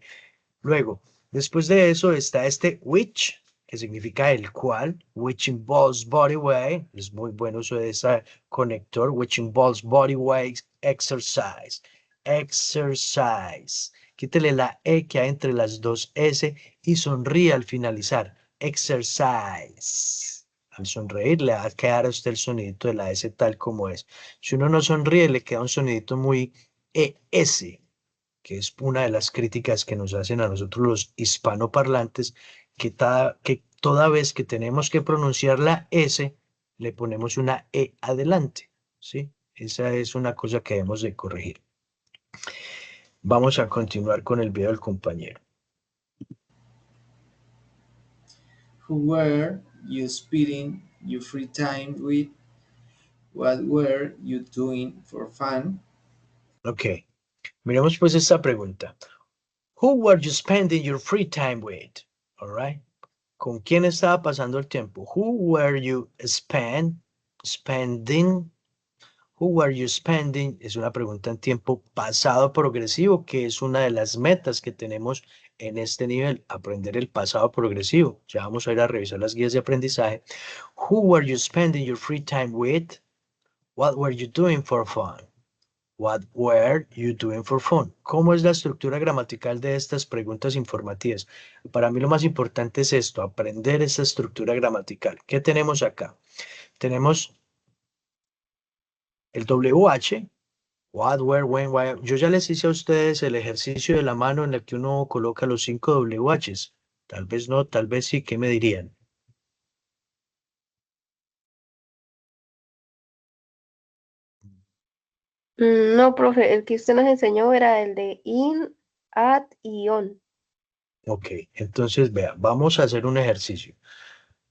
Luego, después de eso está este which, que significa el cual, which involves body weight, es muy buen uso de ese conector, which involves body weight exercise, exercise. Quítele la E que hay entre las dos S y sonríe al finalizar, exercise. Al sonreír le va a quedar a usted el sonidito de la S tal como es. Si uno no sonríe, le queda un sonidito muy ES, que es una de las críticas que nos hacen a nosotros los hispanoparlantes, que toda vez que tenemos que pronunciar la S, le ponemos una E adelante, ¿sí? Esa es una cosa que debemos de corregir. Vamos a continuar con el video del compañero. Who were you spending your free time with? What were you doing for fun? Ok, miremos pues esta pregunta. Who were you spending your free time with? All right. ¿Con quién estaba pasando el tiempo? Who were you spending? Who were you spending? Es una pregunta en tiempo pasado progresivo, que es una de las metas que tenemos en este nivel, aprender el pasado progresivo. Ya vamos a ir a revisar las guías de aprendizaje. Who were you spending your free time with? What were you doing for fun? What were you doing for fun? ¿Cómo es la estructura gramatical de estas preguntas informativas? Para mí lo más importante es esto, aprender esa estructura gramatical. ¿Qué tenemos acá? Tenemos el WH, what, where, when, why. Yo ya les hice a ustedes el ejercicio de la mano en el que uno coloca los 5 WHs. Tal vez no, tal vez sí. ¿Qué me dirían? No, profe, el que usted nos enseñó era el de in, at y on. Ok, entonces vea, vamos a hacer un ejercicio.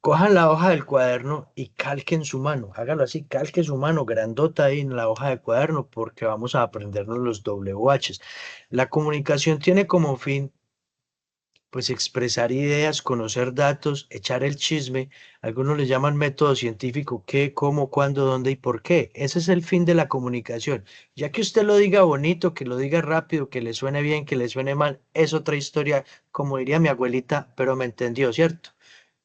Cojan la hoja del cuaderno y calquen su mano. Hágalo así, calque su mano grandota ahí en la hoja del cuaderno porque vamos a aprendernos los WHs. La comunicación tiene como fin, pues, expresar ideas, conocer datos, echar el chisme. Algunos le llaman método científico, qué, cómo, cuándo, dónde y por qué. Ese es el fin de la comunicación. Ya que usted lo diga bonito, que lo diga rápido, que le suene bien, que le suene mal, es otra historia, como diría mi abuelita, pero me entendió, ¿cierto?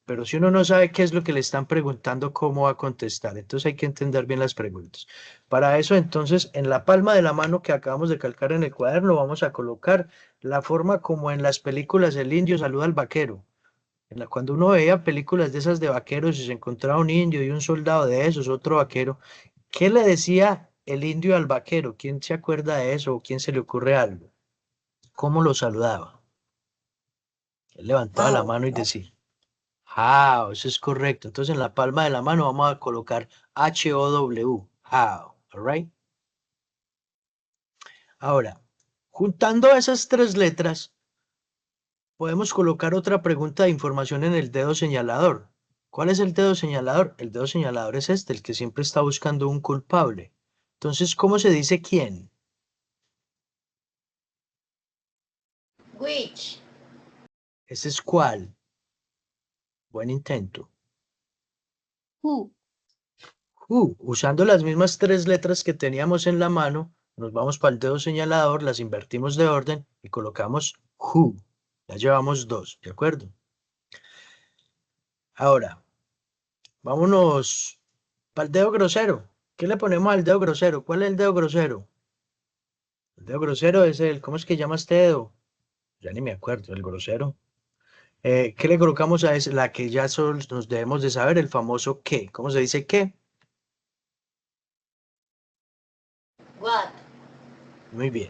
Pero si uno no sabe qué es lo que le están preguntando, ¿cómo va a contestar? Entonces hay que entender bien las preguntas. Para eso, entonces, en la palma de la mano que acabamos de calcar en el cuaderno, vamos a colocar la forma como en las películas el indio saluda al vaquero. Cuando uno veía películas de esas de vaqueros y se encontraba un indio y un soldado de esos, otro vaquero, ¿qué le decía el indio al vaquero? ¿Quién se acuerda de eso o quién se le ocurre algo? ¿Cómo lo saludaba? Él levantaba la mano y decía... How, eso es correcto. Entonces en la palma de la mano vamos a colocar H-O-W, how, all right? Ahora, juntando esas tres letras, podemos colocar otra pregunta de información en el dedo señalador. ¿Cuál es el dedo señalador? El dedo señalador es este, el que siempre está buscando un culpable. Entonces, ¿cómo se dice quién? Which? Ese es cuál. Buen intento. Who. Usando las mismas tres letras que teníamos en la mano, nos vamos para el dedo señalador, las invertimos de orden y colocamos who. Ya llevamos dos, ¿de acuerdo? Ahora, vámonos para el dedo grosero. ¿Qué le ponemos al dedo grosero? ¿Cuál es el dedo grosero? El dedo grosero es ¿cómo es que llama este dedo? Ya ni me acuerdo, el grosero. ¿Qué le colocamos a ese? La que ya solo nos debemos de saber, el famoso qué. ¿Cómo se dice qué? What? Muy bien.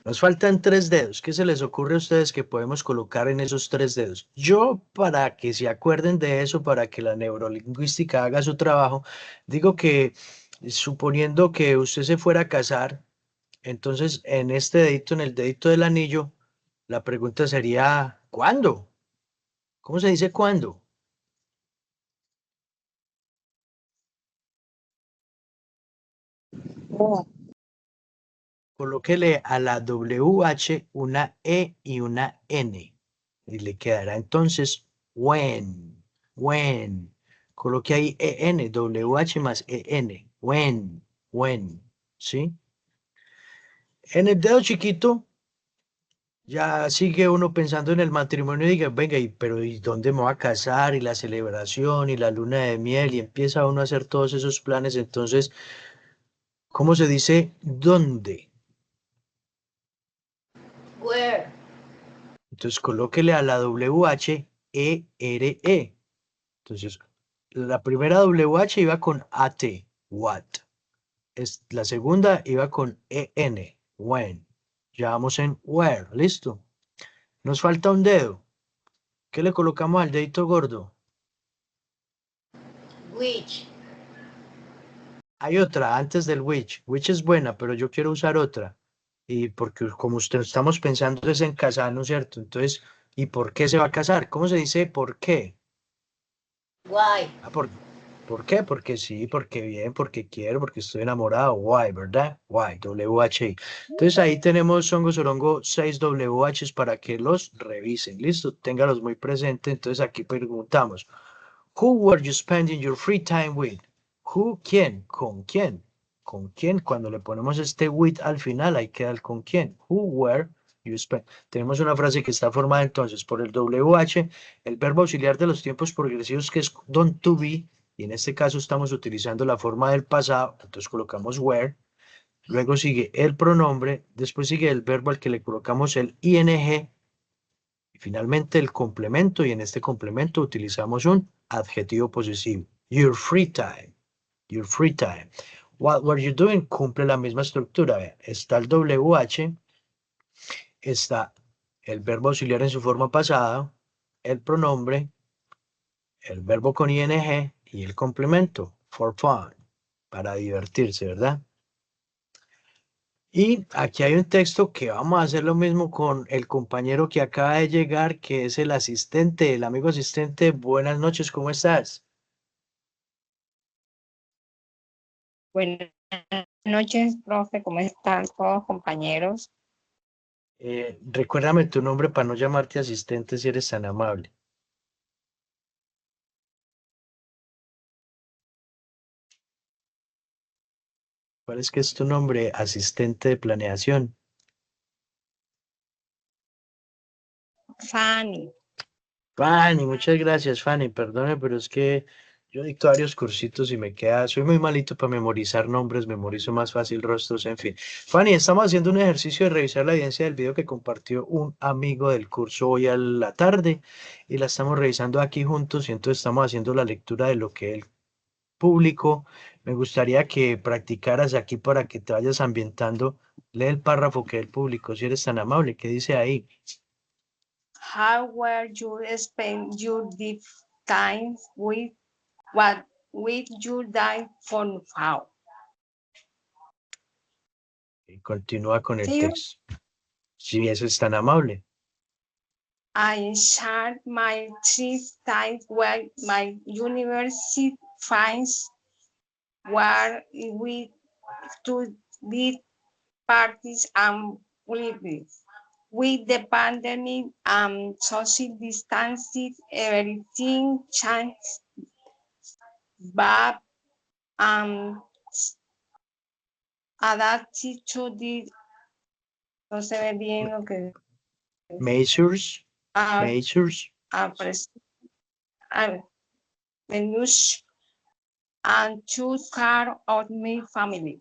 Nos faltan tres dedos. ¿Qué se les ocurre a ustedes que podemos colocar en esos tres dedos? Yo, para que se acuerden de eso, para que la neurolingüística haga su trabajo, digo que suponiendo que usted se fuera a casar, entonces en este dedito, en el dedito del anillo, la pregunta sería, ¿cuándo? ¿Cómo se dice cuándo? W. Colóquele a la WH una E y una N. Y le quedará entonces when. When. Coloque ahí EN, WH más EN. When. ¿Sí? En el dedo chiquito, ya sigue uno pensando en el matrimonio y diga, venga, pero ¿y dónde me voy a casar? Y la celebración y la luna de miel, y empieza uno a hacer todos esos planes. Entonces, ¿cómo se dice dónde? Where? Entonces, colóquele a la WH ERE. Entonces, la primera WH iba con AT, what. La segunda iba con EN, when. Ya vamos en where, listo. Nos falta un dedo. ¿Qué le colocamos al dedito gordo? Which? Hay otra antes del which es buena, pero yo quiero usar otra. Y porque como usted estamos pensando es en casar, ¿no es cierto? Entonces, ¿y por qué se va a casar? ¿Cómo se dice por qué? Why? ¿Por qué? Porque sí, porque bien, porque quiero, porque estoy enamorado. Why, ¿verdad? Why, W-H-I. Entonces ahí tenemos, Songo Sorongo, 6 WHs para que los revisen. Listo, téngalos muy presentes. Entonces aquí preguntamos, who were you spending your free time with? Who, ¿quién? ¿Con quién? ¿Con quién? Cuando le ponemos este with al final, ahí queda el con quién. Who were you spending? Tenemos una frase que está formada entonces por el WH, el verbo auxiliar de los tiempos progresivos que es don't to be, y en este caso estamos utilizando la forma del pasado, entonces colocamos were, luego sigue el pronombre, después sigue el verbo al que le colocamos el ing, y finalmente el complemento, y en este complemento utilizamos un adjetivo posesivo. Your free time. Your free time. What were you doing? Cumple la misma estructura. Vea. Está el WH, está el verbo auxiliar en su forma pasada, el pronombre, el verbo con ing y el complemento, for fun, para divertirse, ¿verdad? Y aquí hay un texto que vamos a hacer lo mismo con el compañero que acaba de llegar, que es el asistente, el amigo asistente. Buenas noches, ¿cómo estás? Buenas noches, profe. ¿Cómo están todos compañeros? Recuérdame tu nombre para no llamarte asistente si eres tan amable. ¿Cuál es que es tu nombre, asistente de planeación? Fanny. Fanny, muchas gracias, Fanny. Perdone, pero es que yo dicto varios cursitos y me queda, soy muy malito para memorizar nombres, memorizo más fácil rostros, en fin. Fanny, estamos haciendo un ejercicio de revisar la evidencia del video que compartió un amigo del curso hoy a la tarde y la estamos revisando aquí juntos y entonces estamos haciendo la lectura de lo que él publicó. Me gustaría que practicaras aquí para que te vayas ambientando. Lee el párrafo que él publicó, si eres tan amable. ¿Qué dice ahí? How were you spend your deep time with your day for how? Y continúa con el Sí, texto. Si eso es tan amable. I shared my trip time with my university friends where we to lead parties and libraries. With the pandemic and social distancing, everything changed. But adapted to the, no se ve bien lo que Measures. Measures. menus and choose care of my family.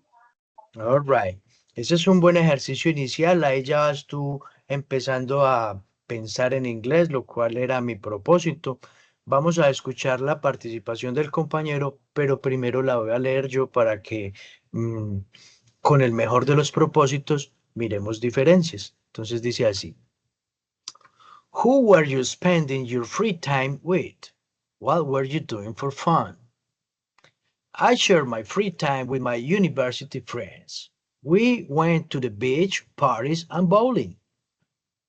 All right. Ese es un buen ejercicio inicial. Ahí ya vas tú empezando a pensar en inglés, lo cual era mi propósito. Vamos a escuchar la participación del compañero, pero primero la voy a leer yo para que con el mejor de los propósitos miremos diferencias. Entonces dice así. Who were you spending your free time with? What were you doing for fun? I shared my free time with my university friends. We went to the beach, parties, and bowling.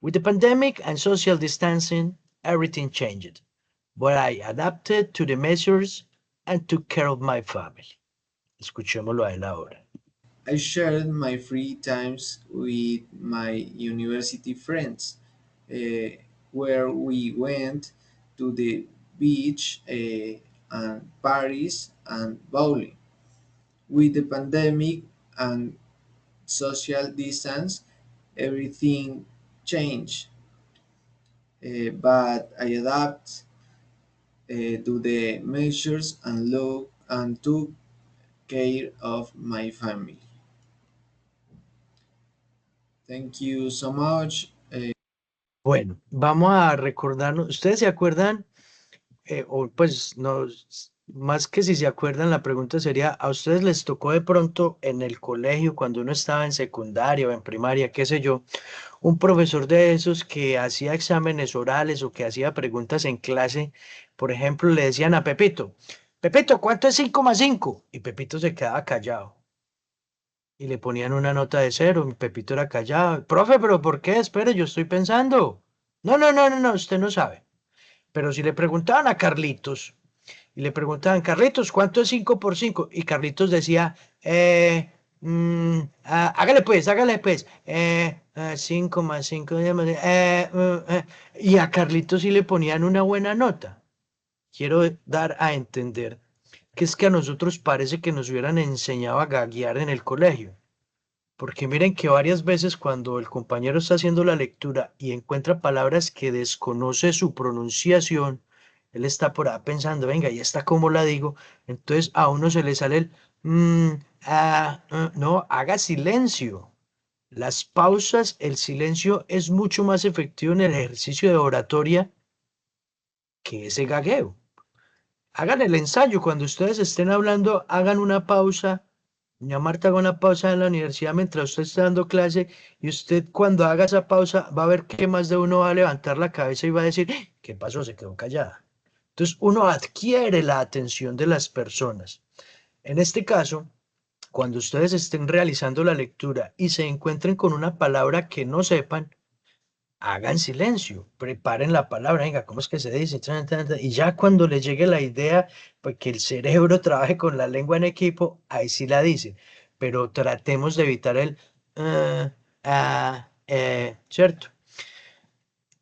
With the pandemic and social distancing, everything changed. But I adapted to the measures and took care of my family. Escuchémoslo a él ahora. I shared my free times with my university friends, where we went to the beach and parties and bowling. With the pandemic and social distance, everything changed, but I adapt to the measures and look and took care of my family. Thank you so much. Bueno, vamos a recordarnos. ¿Ustedes se acuerdan? O pues no, más que si se acuerdan, la pregunta sería, ¿a ustedes les tocó de pronto en el colegio, cuando uno estaba en secundaria o en primaria, qué sé yo, un profesor de esos que hacía exámenes orales o que hacía preguntas en clase? Por ejemplo, le decían a Pepito, Pepito, ¿cuánto es 5 más 5? Y Pepito se quedaba callado y le ponían una nota de 0, y Pepito era callado. Profe, ¿pero por qué? Espere, yo estoy pensando. No, no, no, no, no, usted no sabe. Pero si le preguntaban a Carlitos, y le preguntaban, Carlitos, ¿cuánto es 5 por 5? Y Carlitos decía, hágale pues, 5 más 5, y a Carlitos sí le ponían una buena nota. Quiero dar a entender que es que a nosotros parece que nos hubieran enseñado a gaguear en el colegio. Porque miren que varias veces cuando el compañero está haciendo la lectura y encuentra palabras que desconoce su pronunciación, él está por ahí pensando, venga, ¿y esta cómo la digo? Entonces a uno se le sale el, no, haga silencio. Las pausas, el silencio es mucho más efectivo en el ejercicio de oratoria que ese gagueo. Hagan el ensayo, cuando ustedes estén hablando, hagan una pausa. Doña Marta haga una pausa en la universidad mientras usted está dando clase, y usted cuando haga esa pausa va a ver que más de uno va a levantar la cabeza y va a decir, ¿qué pasó? Se quedó callada. Entonces uno adquiere la atención de las personas. En este caso, cuando ustedes estén realizando la lectura y se encuentren con una palabra que no sepan, hagan silencio, preparen la palabra, venga, ¿cómo es que se dice? Y ya cuando les llegue la idea, pues que el cerebro trabaje con la lengua en equipo, ahí sí la dice. Pero tratemos de evitar el ¿cierto?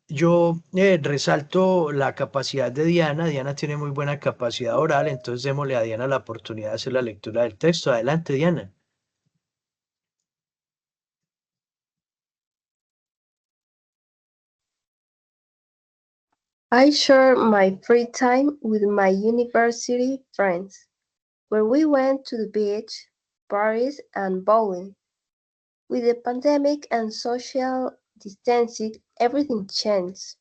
Yo resalto la capacidad de Diana. Diana tiene muy buena capacidad oral, entonces démosle a Diana la oportunidad de hacer la lectura del texto. Adelante, Diana. I shared my free time with my university friends, where we went to the beach, parties, and bowling. With the pandemic and social distancing, everything changed,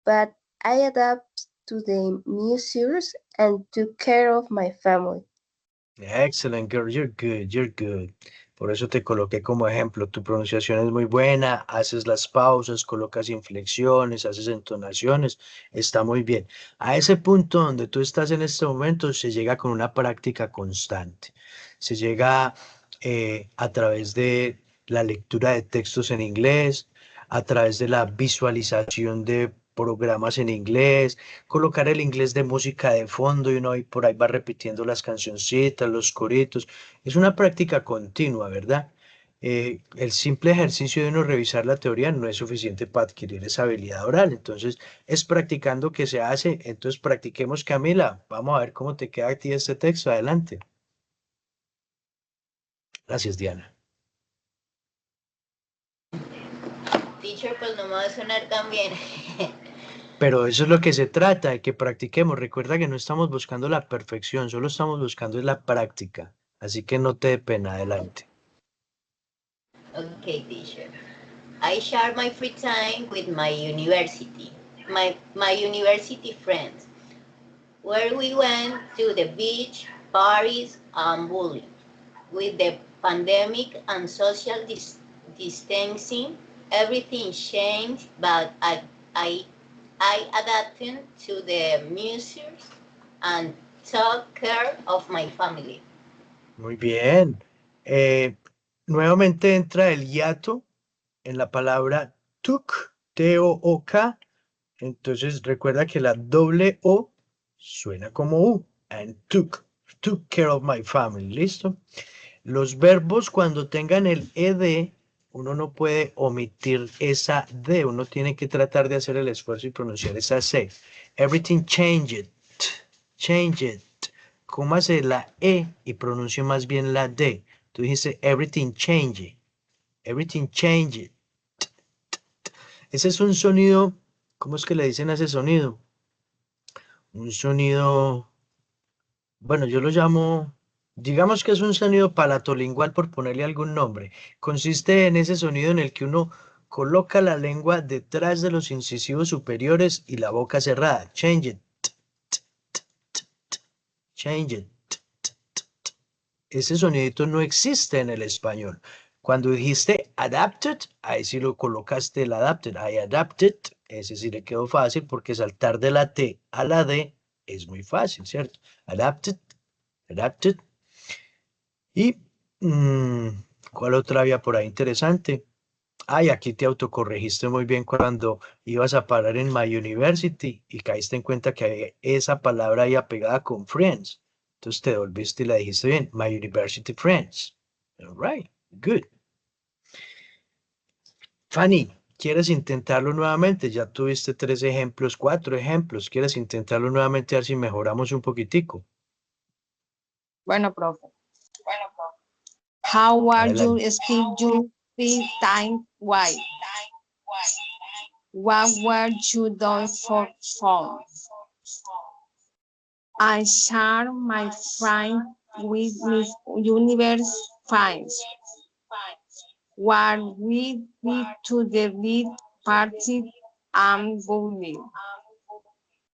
but I adapted to the measures and took care of my family. Excellent, girl. You're good. You're good. Por eso te coloqué como ejemplo. Tu pronunciación es muy buena. Haces las pausas, colocas inflexiones, haces entonaciones. Está muy bien. A ese punto donde tú estás en este momento, se llega con una práctica constante. Se llega a través de la lectura de textos en inglés, a través de la visualización de programas en inglés, colocar el inglés de música de fondo y uno ahí por ahí va repitiendo las cancioncitas, los coritos. Es una práctica continua, ¿verdad? El simple ejercicio de uno revisar la teoría no es suficiente para adquirir esa habilidad oral. Entonces, es practicando que se hace. Entonces, practiquemos, Camila. Vamos a ver cómo te queda a ti este texto. Adelante. Gracias, Diana. Teacher, pues no me va a sonar tan bien. Pero eso es lo que se trata, de que practiquemos. Recuerda que no estamos buscando la perfección, solo estamos buscando la práctica. Así que no te dé pena. Adelante. Okay, teacher. I share my free time with my university friends, where we went to the beach, parties, and bowling. With the pandemic and social distancing, everything changed, but I adapted to the measures and took care of my family. Muy bien. Nuevamente entra el hiato en la palabra took, T-O-O-K. Entonces recuerda que la doble O suena como U. And took care of my family. ¿Listo? Los verbos cuando tengan el ed, uno no puede omitir esa d, uno tiene que tratar de hacer el esfuerzo y pronunciar esa c. Everything changed, changed. Cómase la e y pronuncie más bien la d. Tú dijiste everything changed, everything changed. Ese es un sonido, ¿cómo es que le dicen a ese sonido? Un sonido, bueno, yo lo llamo, digamos que es un sonido palatolingual por ponerle algún nombre. Consiste en ese sonido en el que uno coloca la lengua detrás de los incisivos superiores y la boca cerrada. Change it. Change it. Ese sonidito no existe en el español. Cuando dijiste adapted, ahí sí lo colocaste el adapted. I adapted, ese sí le quedó fácil porque saltar de la T a la D es muy fácil, ¿cierto? Adapted, adapted. Y, ¿cuál otra había por ahí interesante? Ay, aquí te autocorregiste muy bien cuando ibas a parar en My University y caíste en cuenta que esa palabra ahí pegada con friends. Entonces te volviste y la dijiste bien. My University Friends. All right, good. Fanny, ¿quieres intentarlo nuevamente? Ya tuviste 3 ejemplos, 4 ejemplos. ¿Quieres intentarlo nuevamente a ver si mejoramos un poquitico? Bueno, profe. How are you Adelante. speak your free time? Why? What were you doing for fun? I share my friend with Miss Universe friends. Were we to the lead party and bullying?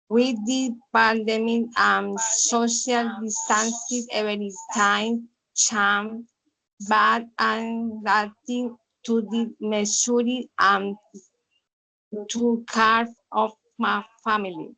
With the pandemic and social distancing every time, charm, but and adapting to the measure and to care of my family.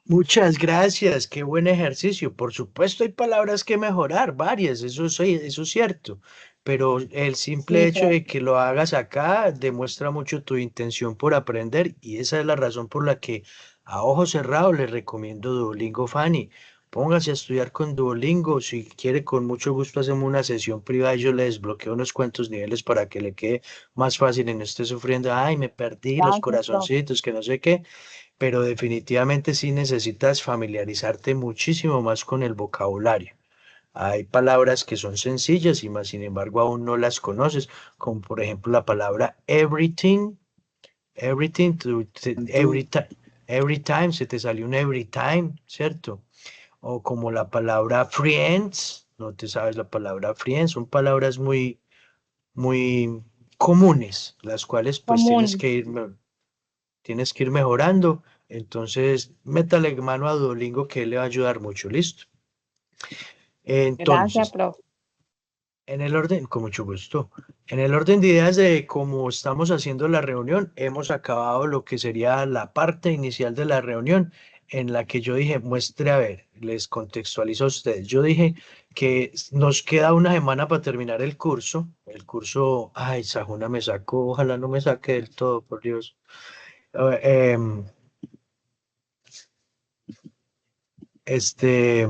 Muchas gracias, qué buen ejercicio. Por supuesto hay palabras que mejorar, varias, eso es cierto, pero el simple Sí, hecho de que lo hagas acá demuestra mucho tu intención por aprender y esa es la razón por la que a ojo cerrado le recomiendo Duolingo Fanny. Póngase a estudiar con Duolingo, si quiere con mucho gusto hacemos una sesión privada y yo le desbloqueo unos cuantos niveles para que le quede más fácil y no esté sufriendo, ay, me perdí los gracias, profe. corazoncitos, que no sé qué, pero definitivamente sí necesitas familiarizarte muchísimo más con el vocabulario. Hay palabras que son sencillas y más sin embargo aún no las conoces, como por ejemplo la palabra everything, everything, every time, se te salió un every time, ¿cierto? O como la palabra friends, no te sabes la palabra friends, son palabras muy comunes, las cuales pues Común. tienes que ir mejorando. Entonces, métale mano a Duolingo que le va a ayudar mucho, ¿listo? Gracias, Entonces, profe. en el orden, con mucho gusto, en el orden de ideas de cómo estamos haciendo la reunión, hemos acabado lo que sería la parte inicial de la reunión en la que yo dije, muestre a ver, les contextualizo a ustedes. Yo dije que nos queda una semana para terminar el curso, ay, Sajuna me sacó, ojalá no me saque del todo, por Dios. Eh, em, Este,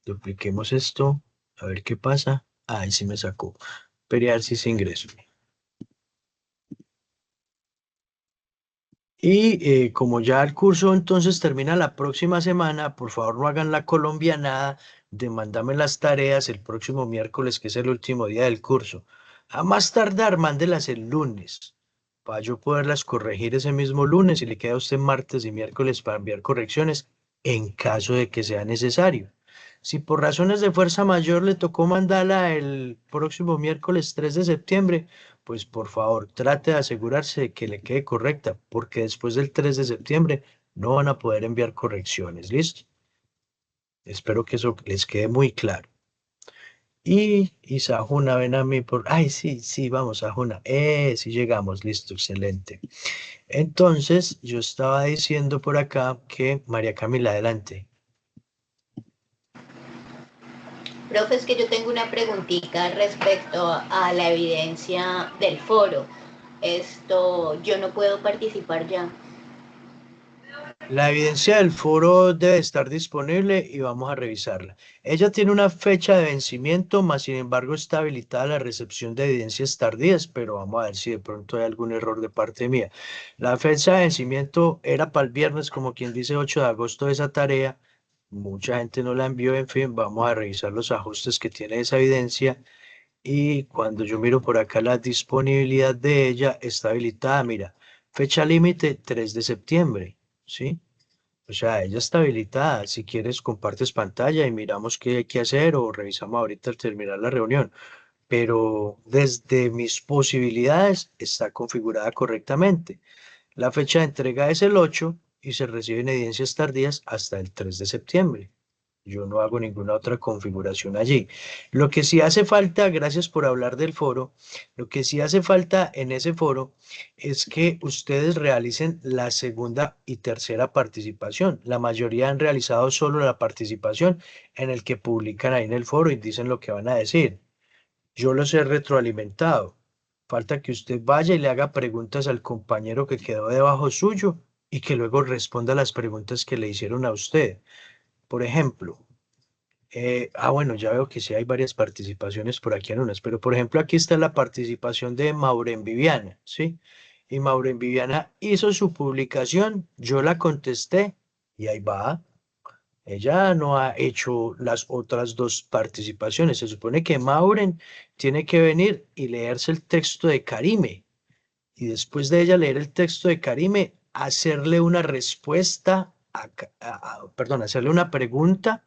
dupliquemos esto, a ver qué pasa. Ahí sí me sacó. Pelear si se ingreso. Y como ya el curso entonces termina la próxima semana, por favor no hagan la colombianada de mandarme las tareas el próximo miércoles, que es el último día del curso. A más tardar, mándelas el lunes, para yo poderlas corregir ese mismo lunes y le queda a usted martes y miércoles para enviar correcciones en caso de que sea necesario. Si por razones de fuerza mayor le tocó mandarla el próximo miércoles 3 de septiembre, pues por favor trate de asegurarse de que le quede correcta, porque después del 3 de septiembre no van a poder enviar correcciones, ¿listo? Espero que eso les quede muy claro. Y Sajuna, ven a mí por... Ay, sí, sí, vamos, Sajuna. Sí llegamos, listo, excelente. Entonces, yo estaba diciendo por acá que María Camila, adelante. Profe, es que yo tengo una preguntita respecto a la evidencia del foro. Yo no puedo participar ya. La evidencia del foro debe estar disponible y vamos a revisarla. Ella tiene una fecha de vencimiento, más sin embargo está habilitada la recepción de evidencias tardías, pero vamos a ver si de pronto hay algún error de parte mía. La fecha de vencimiento era para el viernes, como quien dice 8 de agosto de esa tarea. Mucha gente no la envió, en fin, vamos a revisar los ajustes que tiene esa evidencia. Y cuando yo miro por acá la disponibilidad de ella, está habilitada, mira, fecha límite 3 de septiembre, ¿sí? O sea, ella está habilitada. Si quieres, compartes pantalla y miramos qué hay que hacer o revisamos ahorita al terminar la reunión. Pero desde mis posibilidades está configurada correctamente. La fecha de entrega es el 8 y se reciben evidencias tardías hasta el 3 de septiembre. Yo no hago ninguna otra configuración allí. Lo que sí hace falta, gracias por hablar del foro, lo que sí hace falta en ese foro es que ustedes realicen la segunda y tercera participación. La mayoría han realizado solo la participación en el que publican ahí en el foro y dicen lo que van a decir. Yo los he retroalimentado. Falta que usted vaya y le haga preguntas al compañero que quedó debajo suyo y que luego responda las preguntas que le hicieron a usted. Por ejemplo, bueno, ya veo que sí hay varias participaciones por aquí en unas, pero por ejemplo aquí está la participación de Maureen Viviana, ¿sí? Y Maureen Viviana hizo su publicación, yo la contesté y ahí va. Ella no ha hecho las otras dos participaciones. Se supone que Maureen tiene que venir y leerse el texto de Karime y después de ella leer el texto de Karime, hacerle una respuesta, perdón, hacerle una pregunta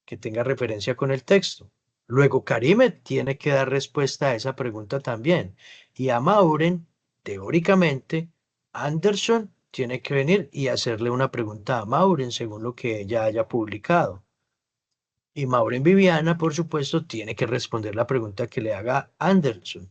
que tenga referencia con el texto. Luego Karime tiene que dar respuesta a esa pregunta también. Y a Maureen, teóricamente, Anderson tiene que venir y hacerle una pregunta a Maureen según lo que ella haya publicado. Y Maureen Viviana, por supuesto, tiene que responder la pregunta que le haga Anderson.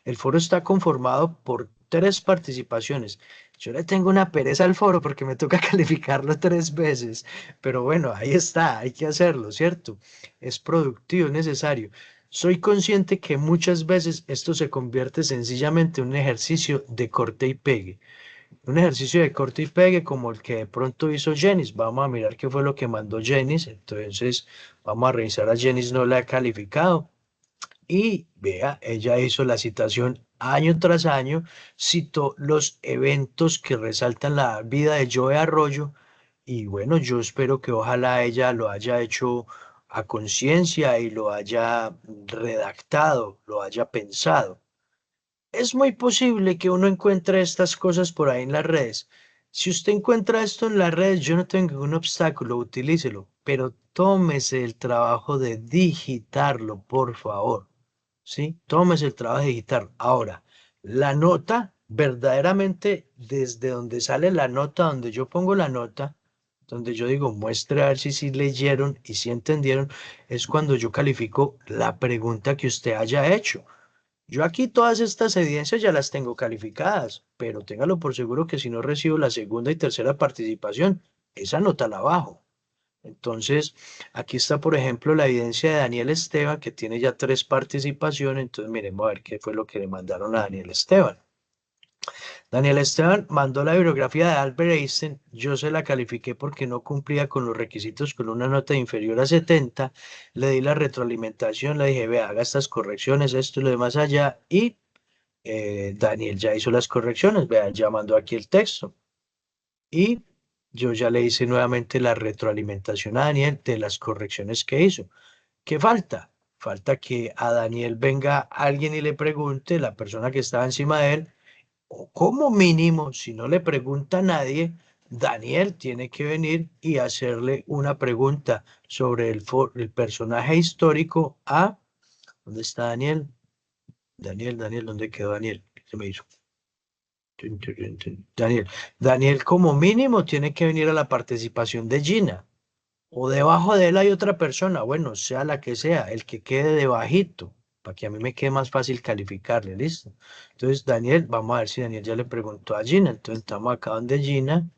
El foro está conformado por 3 participaciones. Yo le tengo una pereza al foro porque me toca calificarlo 3 veces, pero bueno, ahí está, hay que hacerlo, ¿cierto? Es productivo, es necesario. Soy consciente que muchas veces esto se convierte sencillamente en un ejercicio de corte y pegue. Un ejercicio de corte y pegue como el que de pronto hizo Jenis. Vamos a mirar qué fue lo que mandó Jenis. Entonces, vamos a revisar a Jenis, no la ha calificado. Y vea, ella hizo la citación año tras año, citó los eventos que resaltan la vida de Joe Arroyo. Y bueno, yo espero que ojalá ella lo haya hecho a conciencia y lo haya redactado, lo haya pensado. Es muy posible que uno encuentre estas cosas por ahí en las redes. Si usted encuentra esto en las redes, yo no tengo ningún obstáculo, utilícelo, pero tómese el trabajo de digitarlo, por favor. ¿Sí? Tómese el trabajo de digitarlo. Ahora, la nota, verdaderamente, desde donde sale la nota, donde yo pongo la nota, donde yo digo, muestre a ver si sí leyeron y si entendieron, es cuando yo califico la pregunta que usted haya hecho. Yo aquí todas estas evidencias ya las tengo calificadas, pero téngalo por seguro que si no recibo la segunda y tercera participación, esa nota la bajo. Entonces, aquí está, por ejemplo, la evidencia de Daniel Esteban, que tiene ya 3 participaciones. Entonces, miremos a ver qué fue lo que le mandaron a Daniel Esteban. Daniel Esteban mandó la bibliografía de Albert Einstein. Yo se la califiqué porque no cumplía con los requisitos con una nota inferior a 70. Le di la retroalimentación, le dije, vea, haga estas correcciones, esto y lo demás allá. Y Daniel ya hizo las correcciones, vea, ya mandó aquí el texto. Y yo ya le hice nuevamente la retroalimentación a Daniel de las correcciones que hizo. ¿Qué falta? Falta que a Daniel venga alguien y le pregunte, la persona que estaba encima de él, o como mínimo, si no le pregunta a nadie, Daniel tiene que venir y hacerle una pregunta sobre el personaje histórico a... ¿Dónde está Daniel? Daniel, ¿dónde quedó Daniel? ¿Qué se me hizo? Daniel. Daniel como mínimo tiene que venir a la participación de Gina. O debajo de él hay otra persona, bueno, sea la que sea, el que quede debajito, para que a mí me quede más fácil calificarle, ¿listo? Entonces, Daniel, vamos a ver si Daniel ya le preguntó a Gina. Entonces, estamos acá donde Gina,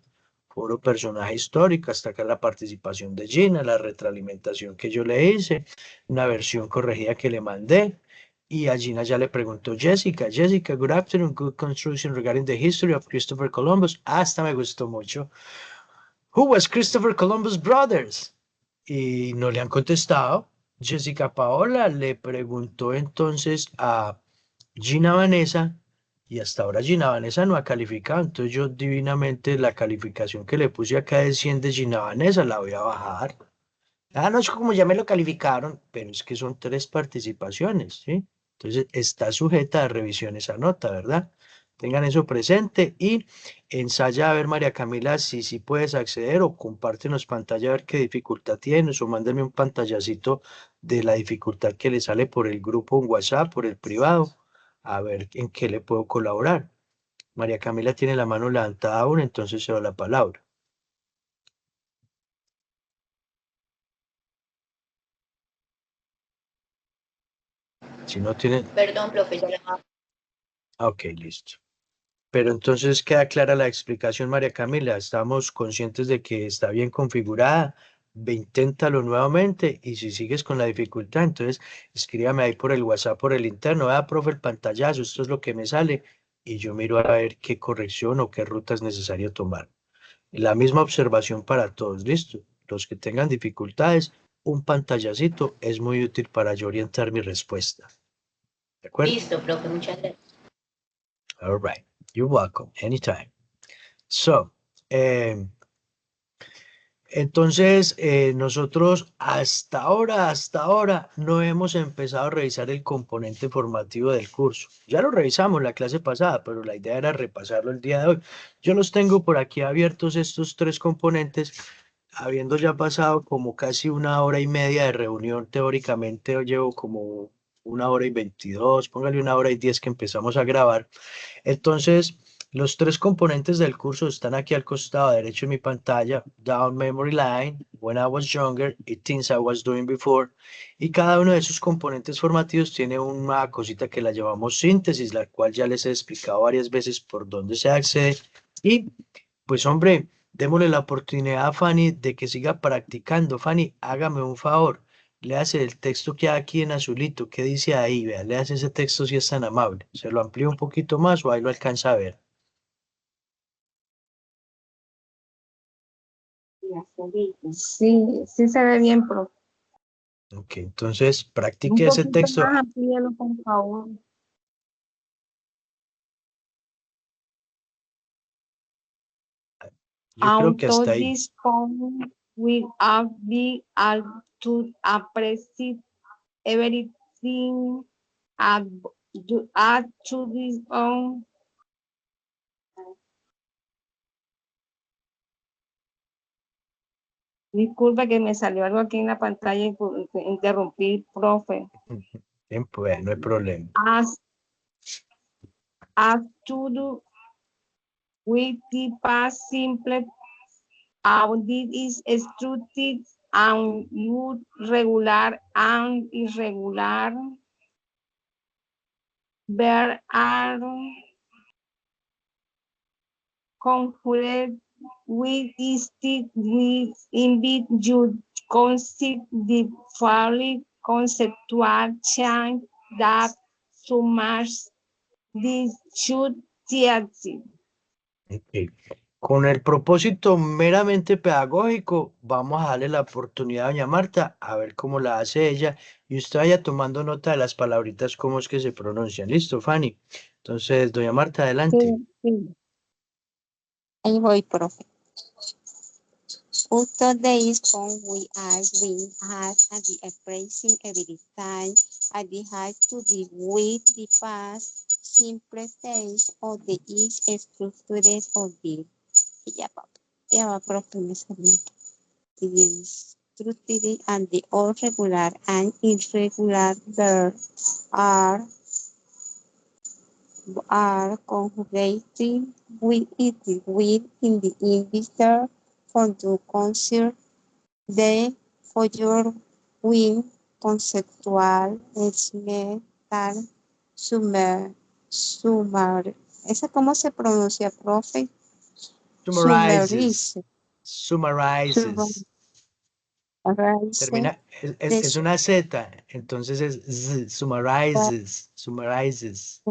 foro personaje histórico, hasta acá la participación de Gina, la retroalimentación que yo le hice, una versión corregida que le mandé. Y a Gina ya le preguntó Jessica. Jessica, good afternoon, good construction regarding the history of Christopher Columbus. Hasta me gustó mucho. Who was Christopher Columbus Brothers? Y no le han contestado. Jessica Paola le preguntó entonces a Gina Vanessa y hasta ahora Gina Vanessa no ha calificado. Entonces yo divinamente la calificación que le puse acá de 100 de Gina Vanessa la voy a bajar. Ah, no, es como ya me lo calificaron, pero es que son 3 participaciones, ¿sí? Entonces está sujeta a revisión esa nota, ¿verdad? Tengan eso presente y ensaya a ver, María Camila, si puedes acceder o compártenos pantalla a ver qué dificultad tienes o mándame un pantallacito de la dificultad que le sale por el grupo en WhatsApp, por el privado, a ver en qué le puedo colaborar. María Camila tiene la mano levantada aún, entonces se da la palabra. Si no tiene... Perdón, profe, ya la- Ok, listo. Pero entonces queda clara la explicación, María Camila. Estamos conscientes de que está bien configurada. Ve, inténtalo nuevamente y si sigues con la dificultad, entonces escríbame ahí por el WhatsApp, por el interno. Vea, profe, el pantallazo, esto es lo que me sale y yo miro a ver qué corrección o qué ruta es necesario tomar. La misma observación para todos, listo. Los que tengan dificultades, un pantallacito es muy útil para yo orientar mi respuesta. ¿De acuerdo? Listo, profe, muchas gracias. All right. You're welcome. Anytime. So, entonces, nosotros hasta ahora, no hemos empezado a revisar el componente formativo del curso. Ya lo revisamos la clase pasada, pero la idea era repasarlo el día de hoy. Yo los tengo por aquí abiertos estos 3 componentes, habiendo ya pasado como casi 1 hora y media de reunión. Teóricamente, yo llevo como 1 hora y 22, póngale 1 hora y 10 que empezamos a grabar. Entonces, los 3 componentes del curso están aquí al costado derecho de mi pantalla: Down Memory Line, When I Was Younger y Things I Was Doing Before. Y cada uno de esos componentes formativos tiene una cosita que la llamamos síntesis, la cual ya les he explicado varias veces por dónde se accede. Y pues hombre, démosle la oportunidad a Fanny de que siga practicando. Fanny, hágame un favor. Léase el texto que hay aquí en azulito. ¿Qué dice ahí? Vea, léase ese texto si es tan amable. ¿Se lo amplío un poquito más o ahí lo alcanza a ver? Sí, sí se ve bien, profe. Ok, entonces Un practique ese poquito texto. más amplíalo, por favor. Yo creo que Although hasta ahí. this phone will be able to appreciate everything add to this own. Disculpe que me salió algo aquí en la pantalla y interrumpí, profe. Bien, pues, no hay problema. As to do with the past simple audit is structured and would regular and irregular. There are conflict with state with invite you consider the fairly conceptual change that so much this should theory. Ok. Con el propósito meramente pedagógico, vamos a darle la oportunidad a doña Marta a ver cómo la hace ella y usted vaya tomando nota de las palabritas, cómo es que se pronuncian. ¿Listo, Fanny? Entonces, doña Marta, adelante. Sí. Ahí voy, profe. After days phone we are being had at the appraising every time at the hard to deal with the past simple things of the each structured of the ya va profe me salió. The structured and the all regular and irregular verbs are conjugating with it with in the indicator for to consider the for your win conceptual experimental sumar. ¿Esa cómo se pronuncia, profe? Summarizes. Summarizes. Summarize. Termina, es una Z, entonces es Z, summarizes. Summarizes.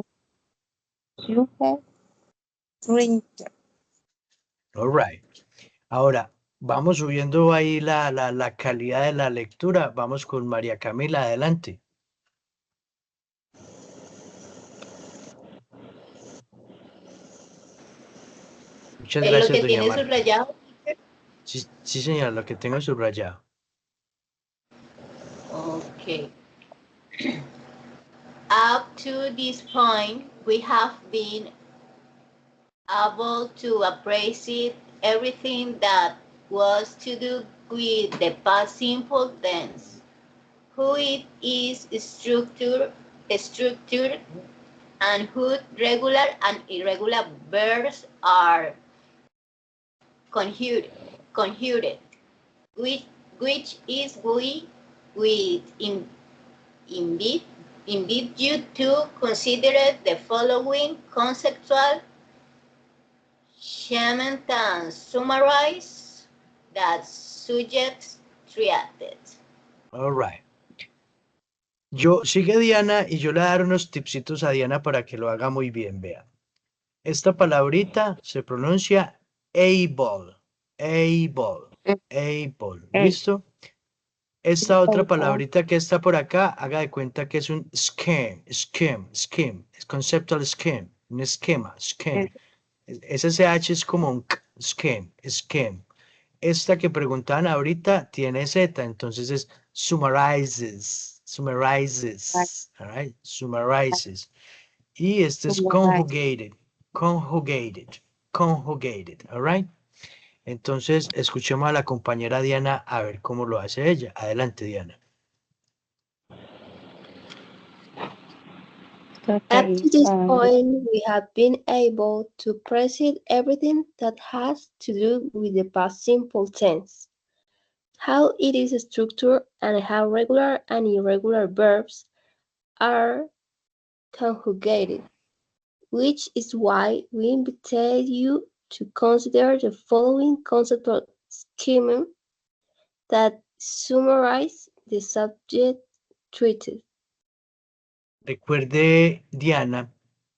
Printer. All right. Ahora, Vamos subiendo ahí la calidad de la lectura. Vamos con María Camila, adelante. Muchas Es lo gracias, que doña tiene Marta. subrayado. Sí, sí, señor, lo que tengo subrayado. Okay. Up to this point, we have been able to appreciate everything that was to do with the past simple tense, who it is structured, and whose regular and irregular verbs are conjured, which is we invite you to consider the following conceptual schemas and summarize that subjects treated. All right. Sigue Diana y yo le voy a dar unos tipsitos a Diana para que lo haga muy bien, vea. Esta palabrita se pronuncia able, ¿listo? Esta otra palabrita que está por acá, haga de cuenta que es un scheme, es conceptual scheme, un esquema, scheme. Ese SH es como un scheme. Esta que preguntaban ahorita tiene Z, entonces es summarizes, all right, summarizes. Y este es conjugated, all right. Entonces, escuchemos a la compañera Diana a ver cómo lo hace ella. Adelante, Diana. Up to this point, we have been able to appreciate everything that has to do with the past simple tense, how it is structured, and how regular and irregular verbs are conjugated, which is why we invite you to consider the following conceptual schema that summarize the subject treated. Recuerde, Diana,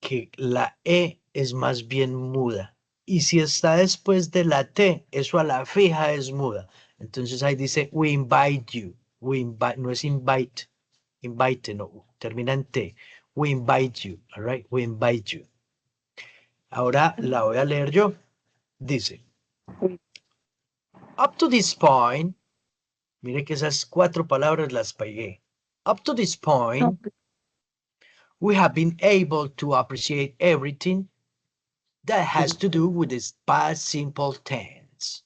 que la E es más bien muda. Y si está después de la T, eso a la fija es muda. Entonces ahí dice, we invite you. No es invite, no, termina en T. We invite you, all right? We invite you. Ahora la voy a leer yo. Dice, up to this point, mire que esas 4 palabras las pegué. Up to this point, we have been able to appreciate everything that has to do with this past simple tense.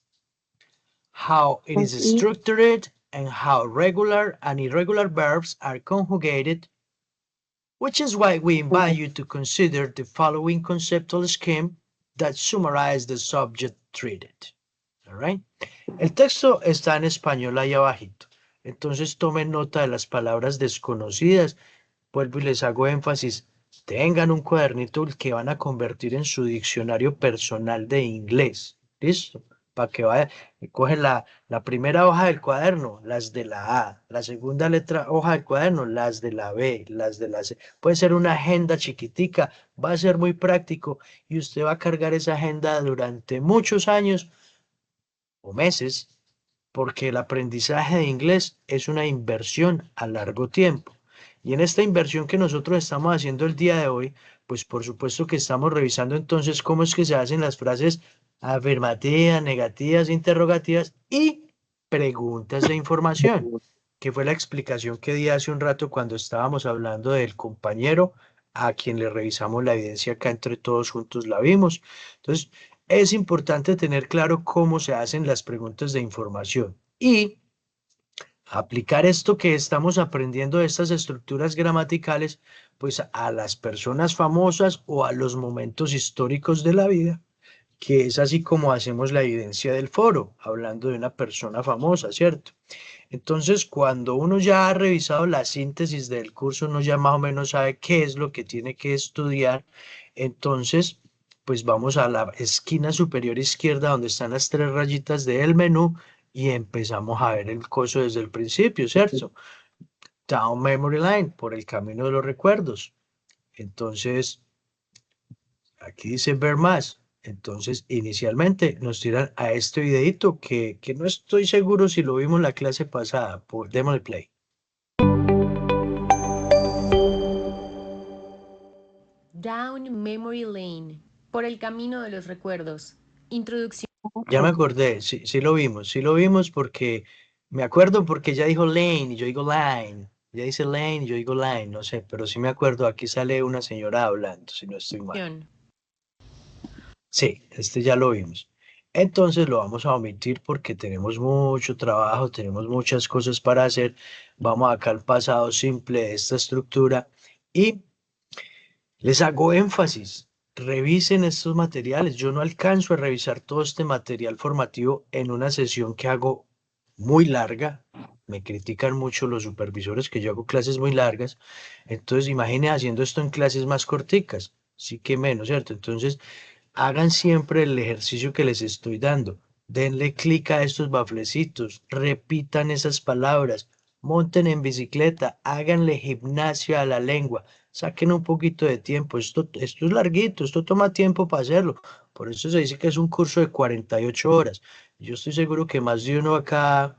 How it is structured and how regular and irregular verbs are conjugated, which is why we invite you to consider the following conceptual scheme that summarize the subject treated. All right? El texto está en español ahí abajito. Entonces tomen nota de las palabras desconocidas. Vuelvo y les hago énfasis. Tengan un cuadernito que van a convertir en su diccionario personal de inglés. ¿Listo? Para que vaya, cogen la primera hoja del cuaderno, las de la A, la segunda hoja del cuaderno, las de la B, las de la C. Puede ser una agenda chiquitica, va a ser muy práctico y usted va a cargar esa agenda durante muchos años o meses, porque el aprendizaje de inglés es una inversión a largo tiempo. Y en esta inversión que nosotros estamos haciendo el día de hoy, pues por supuesto que estamos revisando entonces cómo es que se hacen las frases afirmativas, negativas, interrogativas y preguntas de información, que fue la explicación que di hace un rato cuando estábamos hablando del compañero a quien le revisamos la evidencia acá entre todos juntos la vimos. Entonces, es importante tener claro cómo se hacen las preguntas de información y aplicar esto que estamos aprendiendo de estas estructuras gramaticales, pues a las personas famosas o a los momentos históricos de la vida, que es así como hacemos la evidencia del foro, hablando de una persona famosa, ¿cierto? Entonces, cuando uno ya ha revisado la síntesis del curso, uno ya más o menos sabe qué es lo que tiene que estudiar. Entonces, pues vamos a la esquina superior izquierda donde están las 3 rayitas del menú y empezamos a ver el coso desde el principio, ¿cierto? Down Memory Line, por el camino de los recuerdos. Entonces, aquí dice ver más. Entonces, inicialmente nos tiran a este videito que no estoy seguro si lo vimos la clase pasada. Démosle play. Down Memory Lane, por el camino de los recuerdos. Introducción. Ya me acordé, sí lo vimos porque me acuerdo porque ya dijo lane y yo digo line. Ya dice lane y yo digo line, no sé, pero sí me acuerdo, aquí sale una señora hablando, si no estoy mal. Sí, este ya lo vimos. Entonces lo vamos a omitir porque tenemos mucho trabajo, tenemos muchas cosas para hacer. Vamos acá al pasado simple de esta estructura y les hago énfasis. Revisen estos materiales. Yo no alcanzo a revisar todo este material formativo en una sesión que hago muy larga. Me critican mucho los supervisores que yo hago clases muy largas. Entonces, imagine haciendo esto en clases más corticas. Sí que menos, ¿cierto? Entonces, hagan siempre el ejercicio que les estoy dando. Denle clic a estos baflecitos, repitan esas palabras, monten en bicicleta, háganle gimnasia a la lengua, saquen un poquito de tiempo. Esto es larguito, esto toma tiempo para hacerlo. Por eso se dice que es un curso de 48 horas. Yo estoy seguro que más de uno acá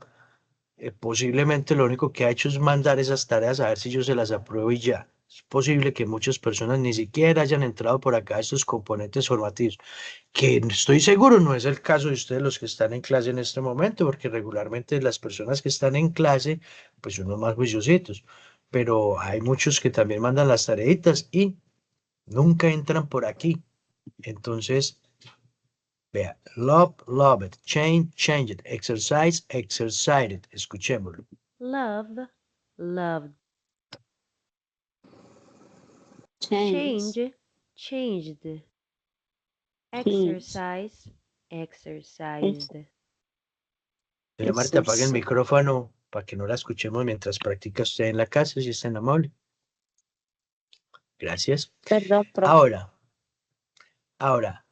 posiblemente lo único que ha hecho es mandar esas tareas a ver si yo se las apruebo y ya. Es posible que muchas personas ni siquiera hayan entrado por acá a estos componentes formativos, que estoy seguro no es el caso de ustedes los que están en clase en este momento, porque regularmente las personas que están en clase, pues son los más juiciositos, pero hay muchos que también mandan las tareitas y nunca entran por aquí. Entonces, vea, love, love it, change, change it, exercise, exercise it. Escuchémoslo. Love, loved. Change. Change, changed. Exercise, exercised. Doña Marta, apague el micrófono para que no la escuchemos mientras practica usted en la casa, si es tan amable. Gracias. Perdón, profe. Ahora,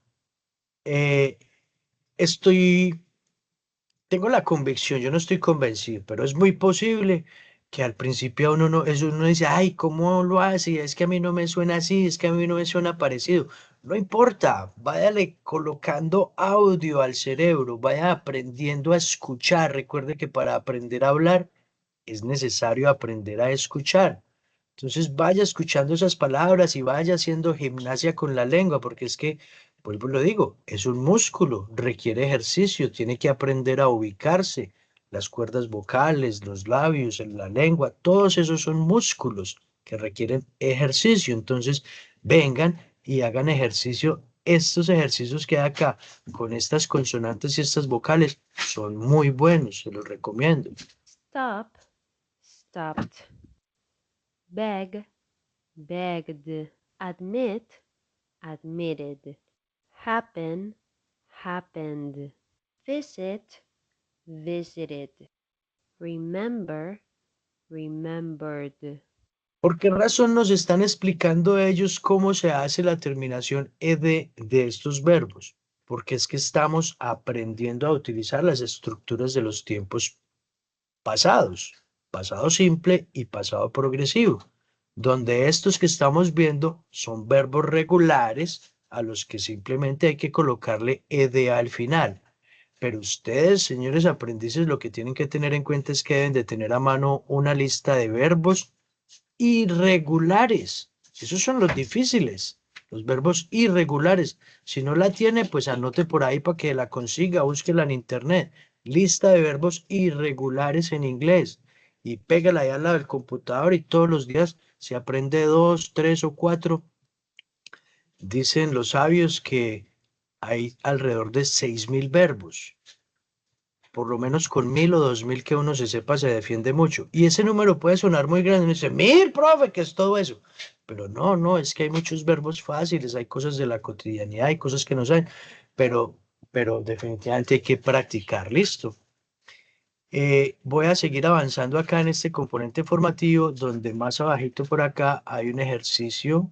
tengo la convicción, yo no estoy convencido, pero es muy posible que al principio a uno no, eso uno dice, ay, ¿cómo lo hace? Es que a mí no me suena así, es que a mí no me suena parecido. No importa, váyale colocando audio al cerebro, vaya aprendiendo a escuchar. Recuerde que para aprender a hablar es necesario aprender a escuchar. Entonces vaya escuchando esas palabras y vaya haciendo gimnasia con la lengua, porque es que, vuelvo y lo digo, es un músculo, requiere ejercicio, tiene que aprender a ubicarse. Las cuerdas vocales, los labios, la lengua, todos esos son músculos que requieren ejercicio. Entonces, vengan y hagan ejercicio. Estos ejercicios que hay acá con estas consonantes y estas vocales son muy buenos, se los recomiendo. Stop, stopped. Beg, begged. Admit, admitted. Happen, happened. Visit, visited. Remember, remembered. ¿Por qué razón nos están explicando ellos cómo se hace la terminación ed de estos verbos? Porque es que estamos aprendiendo a utilizar las estructuras de los tiempos pasados, pasado simple y pasado progresivo, donde estos que estamos viendo son verbos regulares a los que simplemente hay que colocarle ed al final. Pero ustedes, señores aprendices, lo que tienen que tener en cuenta es que deben de tener a mano una lista de verbos irregulares. Esos son los difíciles, los verbos irregulares. Si no la tiene, pues anote por ahí para que la consiga, búsquela en internet. Lista de verbos irregulares en inglés. Y pégala ahí al lado del computador y todos los días se aprende 2, 3 o 4. Dicen los sabios que hay alrededor de 6.000 verbos. Por lo menos con 1.000 o 2.000 que uno se sepa se defiende mucho. Y ese número puede sonar muy grande. Uno dice, 1.000, profe, ¿qué es todo eso? Pero no, es que hay muchos verbos fáciles, hay cosas de la cotidianidad, hay cosas que no saben, pero definitivamente hay que practicar, listo. Voy a seguir avanzando acá en este componente formativo, donde más abajito por acá hay un ejercicio.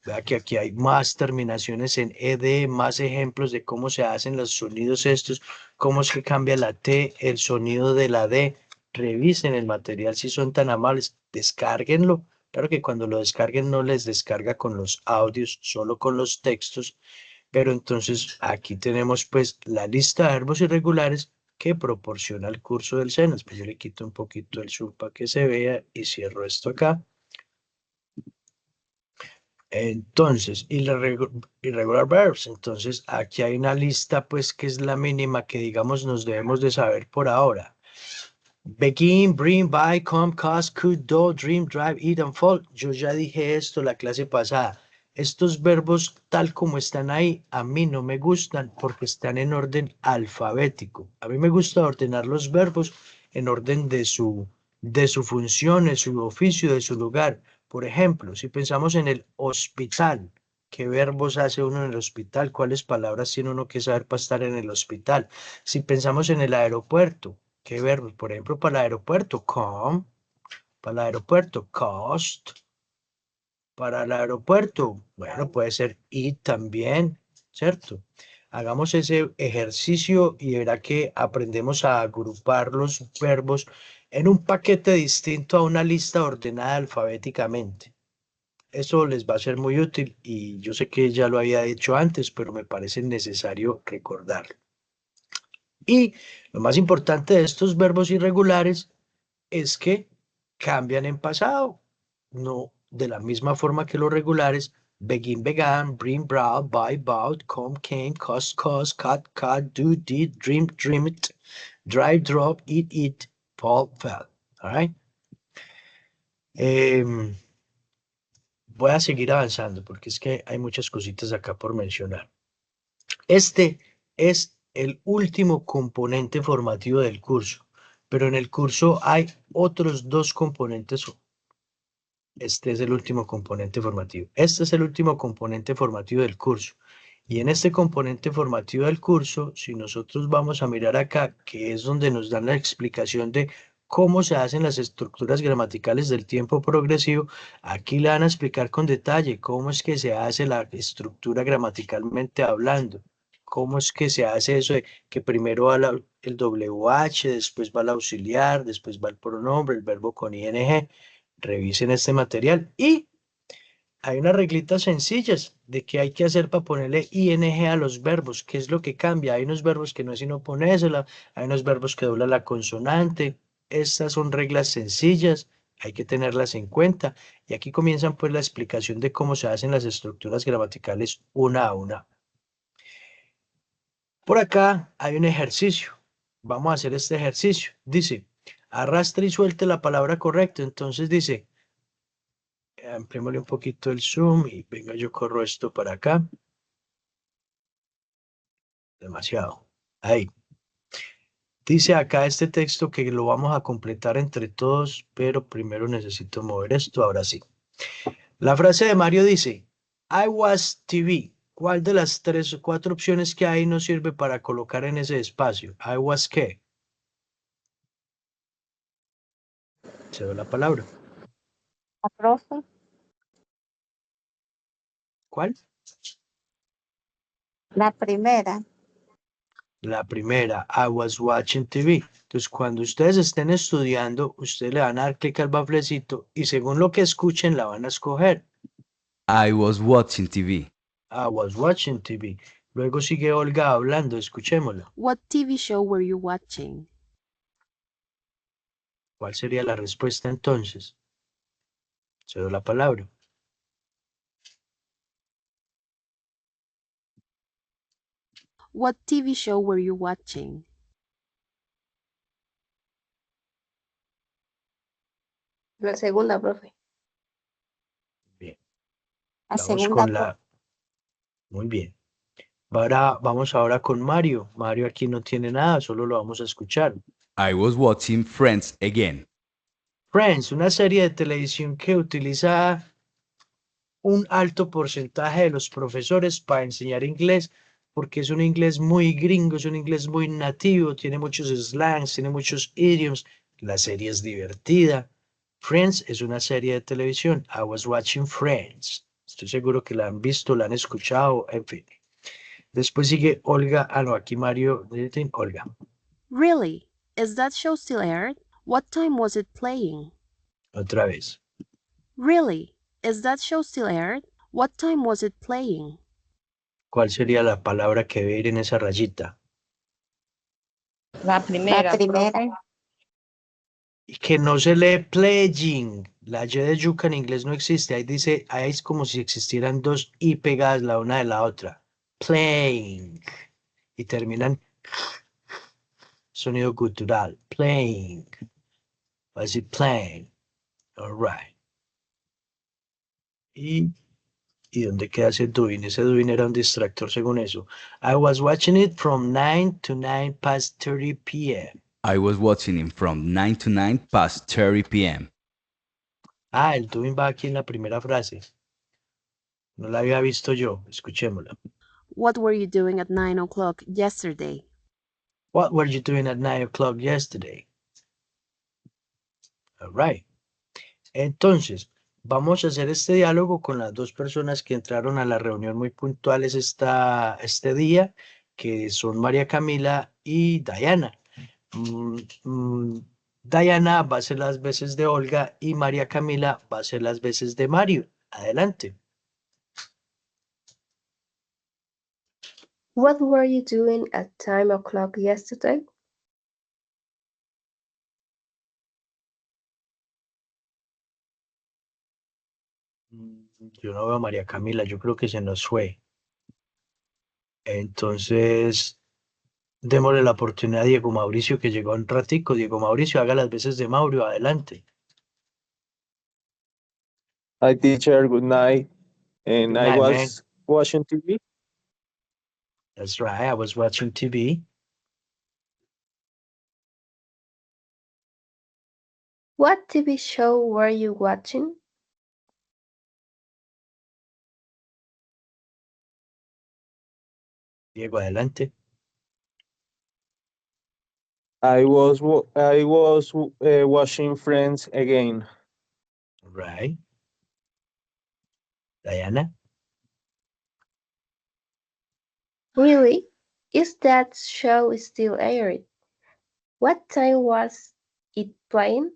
Vea que aquí hay más terminaciones en ed, más ejemplos de cómo se hacen los sonidos estos, cómo es que cambia la T, el sonido de la D. Revisen el material si son tan amables, descárguenlo. Claro que cuando lo descarguen no les descarga con los audios, solo con los textos, Pero entonces aquí tenemos pues la lista de verbos irregulares que proporciona el curso del SENAS. Pues yo le quito un poquito el zoom para que se vea y cierro esto acá. Entonces, irregular verbs. Entonces, aquí hay una lista, pues, que es la mínima que, digamos, nos debemos de saber por ahora. Begin, bring, buy, come, cause, could, do, dream, drive, eat and fall. Yo ya dije esto la clase pasada. Estos verbos, tal como están ahí, a mí no me gustan porque están en orden alfabético. A mí me gusta ordenar los verbos en orden de su función, de su oficio, de su lugar. Por ejemplo, si pensamos en el hospital, ¿qué verbos hace uno en el hospital? ¿Cuáles palabras tiene uno que saber para estar en el hospital? Si pensamos en el aeropuerto, ¿qué verbos? Por ejemplo, para el aeropuerto, come. Para el aeropuerto, cost. Para el aeropuerto, bueno, puede ser eat también, ¿cierto? Hagamos ese ejercicio y verá que aprendemos a agrupar los verbos en un paquete distinto a una lista ordenada alfabéticamente. Eso les va a ser muy útil y yo sé que ya lo había hecho antes, pero me parece necesario recordarlo. Y lo más importante de estos verbos irregulares es que cambian en pasado, no de la misma forma que los regulares. Begin, began, bring, brought, buy, bought, come, came, cost, cost, cut, cut, do, did, dream, dreamed, drive, drove, eat, eat, fall, fell. All right? Voy a seguir avanzando porque es que hay muchas cositas acá por mencionar. Este es el último componente formativo del curso, pero en el curso hay otros dos componentes. Este es el último componente formativo. Este es el último componente formativo del curso. Y en este componente formativo del curso, si nosotros vamos a mirar acá, que es donde nos dan la explicación de cómo se hacen las estructuras gramaticales del tiempo progresivo, aquí le van a explicar con detalle cómo es que se hace la estructura gramaticalmente hablando, cómo es que se hace eso de que primero va el WH, después va el auxiliar, después va el pronombre, el verbo con ing. Revisen este material y hay unas reglitas sencillas de qué hay que hacer para ponerle ing a los verbos, qué es lo que cambia. Hay unos verbos que no es sino ponérsela, hay unos verbos que doblan la consonante. Estas son reglas sencillas, hay que tenerlas en cuenta. Y aquí comienzan pues la explicación de cómo se hacen las estructuras gramaticales una a una. Por acá hay un ejercicio. Vamos a hacer este ejercicio. Dice, arrastre y suelte la palabra correcta. Entonces dice, ampliémosle un poquito el zoom y venga, yo corro esto para acá. Demasiado. Ahí. Dice acá este texto que lo vamos a completar entre todos, pero primero necesito mover esto, ahora sí. La frase de Mario dice, I was TV. ¿Cuál de las 3 o 4 opciones que hay nos sirve para colocar en ese espacio? I was ¿qué? Se ve la palabra. La profe, ¿Cuál? la primera. La primera, I was watching TV. Entonces, cuando ustedes estén estudiando, ustedes le van a dar clic al baflecito y según lo que escuchen, la van a escoger. I was watching TV. I was watching TV. Luego sigue Olga hablando, escuchémosla. What TV show were you watching? ¿Cuál sería la respuesta entonces? Se doy la palabra. What TV show were you watching? La segunda, profe. Bien. La Vamos segunda, con la... Muy bien. Vamos ahora con Mario. Mario aquí no tiene nada, solo lo vamos a escuchar. I was watching Friends again. Friends, una serie de televisión que utiliza un alto porcentaje de los profesores para enseñar inglés, porque es un inglés muy gringo, es un inglés muy nativo, tiene muchos slangs, tiene muchos idioms. La serie es divertida. Friends es una serie de televisión. I was watching Friends. Estoy seguro que la han visto, la han escuchado, en fin. Después sigue Olga. Ah, no, aquí Mario. Olga. Really? Is that show still aired? What time was it playing? Otra vez. Really? Is that show still aired? What time was it playing? ¿Cuál sería la palabra que debe ir en esa rayita? La primera. Y que no se lee pledging. La Y de yuca en inglés no existe. Ahí dice, ahí es como si existieran dos I pegadas la una de la otra. Playing. Y terminan sonido cultural. Playing. Va a decir playing. All right. ¿Y dónde queda ese doing? Ese doing era un distractor según eso. I was watching it from 9 to 9 past 30 p.m. I was watching it from 9 to 9 past 30 p.m. Ah, el doing va aquí en la primera frase. No la había visto yo. Escuchémosla. What were you doing at 9 o'clock yesterday? What were you doing at 9 o'clock yesterday? All right. Entonces, vamos a hacer este diálogo con las dos personas que entraron a la reunión muy puntuales este día, que son María Camila y Diana. Diana va a ser las veces de Olga y María Camila va a ser las veces de Mario. Adelante. What were you doing at 10 o'clock yesterday? Yo no veo a María Camila, yo creo que se nos fue. Entonces, démosle la oportunidad a Diego Mauricio, que llegó un ratico. Diego Mauricio, haga las veces de Mauro, adelante. Hi, teacher. Good night. And Good I night, was watching TV. That's right, I was watching TV. What TV show were you watching? Diego, adelante. I was watching Friends again. Right. Diana. Really? Is that show still airing? What time was it playing?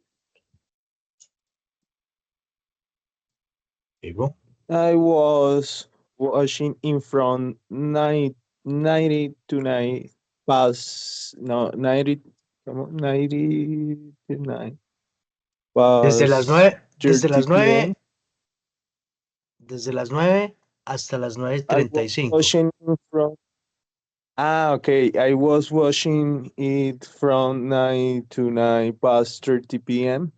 Diego. I was watching in from 90 to 9 past, no, 90, come on, 90 to 9 Desde las past 9, 30 p.m. Desde las 9 hasta las I was 9:35. watching from, okay. I was watching it from 9 to 9 past 30 p.m.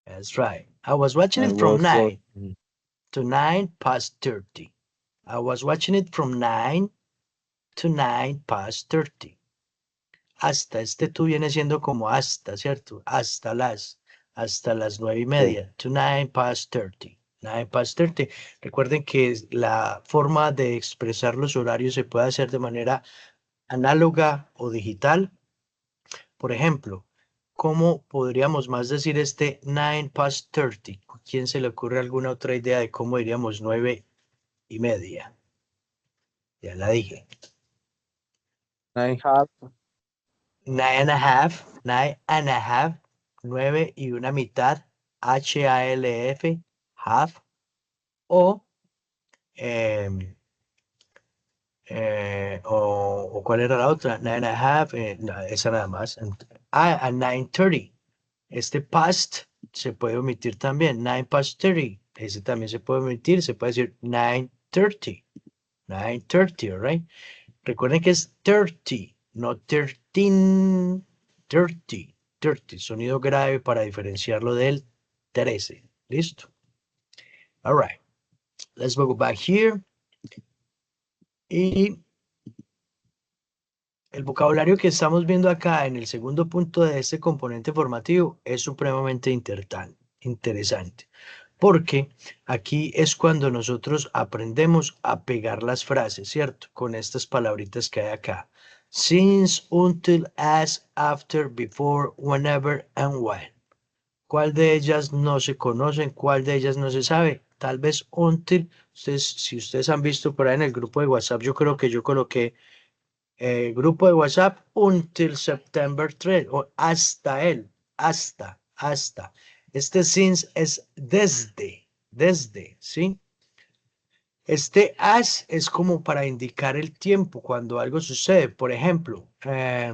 That's right. I was watching I it from was 9 watching. to 9 past 30. I was watching it from 9 to 9 past 30. Hasta este tú viene siendo como hasta, ¿cierto? Hasta las 9:30. To 9 past 30. 9 past 30. Recuerden que la forma de expresar los horarios se puede hacer de manera análoga o digital. Por ejemplo, ¿cómo podríamos más decir este 9 past 30? ¿Quién se le ocurre alguna otra idea de cómo diríamos 9:30? Ya la dije. 9:30. 9 and a half, 9 y una mitad, H-A-L-F, half, o ¿cuál era la otra? 9 and a half, no, esa nada más. A 9:30. Este past se puede omitir también, 9 past 30. Ese también se puede omitir, se puede decir 9:30. 9:30, all right? Recuerden que es 30, no 13. 30, 30, sonido grave para diferenciarlo del 13. ¿Listo? All right. Let's go back here. Y el vocabulario que estamos viendo acá en el segundo punto de este componente formativo es supremamente interesante, porque aquí es cuando nosotros aprendemos a pegar las frases, ¿cierto? Con estas palabritas que hay acá. Since, until, as, after, before, whenever, and when. ¿Cuál de ellas no se conocen? ¿Cuál de ellas no se sabe? Tal vez until. Si ustedes han visto por ahí en el grupo de WhatsApp, yo creo que yo coloqué grupo de WhatsApp until September 3 o hasta él, hasta. Este since es desde, ¿sí? Este as es como para indicar el tiempo cuando algo sucede. Por ejemplo, I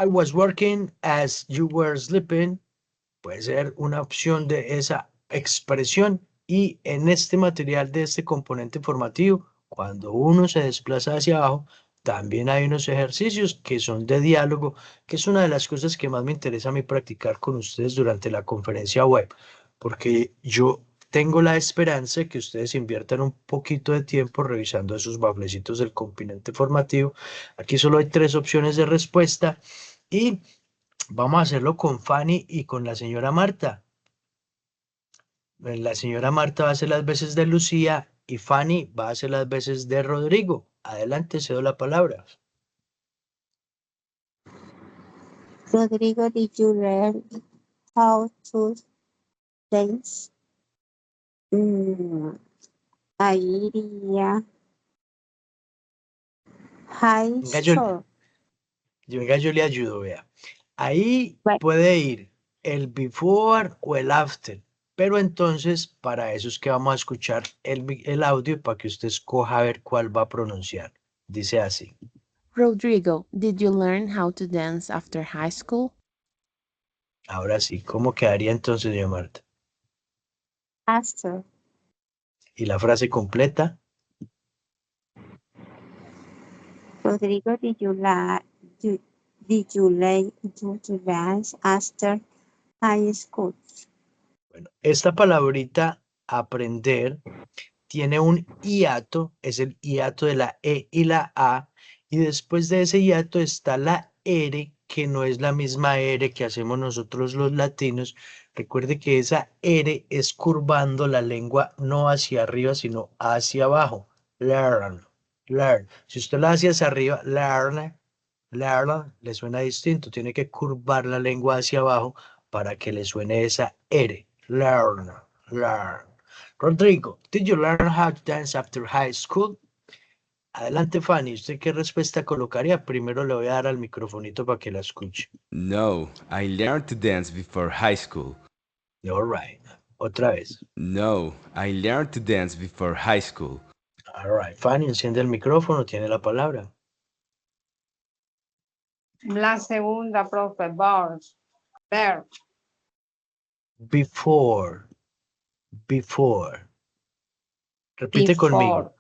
was working as you were sleeping. Puede ser una opción de esa expresión. Y en este material de este componente formativo, cuando uno se desplaza hacia abajo, también hay unos ejercicios que son de diálogo, que es una de las cosas que más me interesa a mí practicar con ustedes durante la conferencia web, porque yo tengo la esperanza de que ustedes inviertan un poquito de tiempo revisando esos baflecitos del componente formativo. Aquí solo hay 3 opciones de respuesta y vamos a hacerlo con Fanny y con la señora Marta. La señora Marta va a hacer las veces de Lucía y Fanny va a hacer las veces de Rodrigo. Adelante, cedo la palabra. Rodrigo, did you learn how to dance? Ahí iría high Venga, school. yo le ayudo, vea. Ahí Bueno. puede ir el before o el after, pero entonces para eso es que vamos a escuchar el audio para que usted escoja a ver cuál va a pronunciar. Dice así. Rodrigo, did you learn how to dance after high school? Ahora sí, ¿cómo quedaría entonces, doña Marta? After. ¿Y la frase completa? Rodrigo, did you learn to dance after high school? Bueno, esta palabrita aprender tiene un hiato, es el hiato de la E y la A, y después de ese hiato está la R, que no es la misma R que hacemos nosotros los latinos. Recuerde que esa R es curvando la lengua no hacia arriba, sino hacia abajo. Learn, learn. Si usted la hace hacia arriba, learn, learn, le suena distinto. Tiene que curvar la lengua hacia abajo para que le suene esa R. Learn, learn. Rodrigo, did you learn how to dance after high school? Adelante, Fanny. ¿Usted qué respuesta colocaría? Primero le voy a dar al microfonito para que la escuche. No, I learned to dance before high school. All right. Otra vez. No, I learned to dance before high school. All right. Fanny, enciende el micrófono. Tiene la palabra. La segunda, profe, ver. Before. Before. Repite conmigo.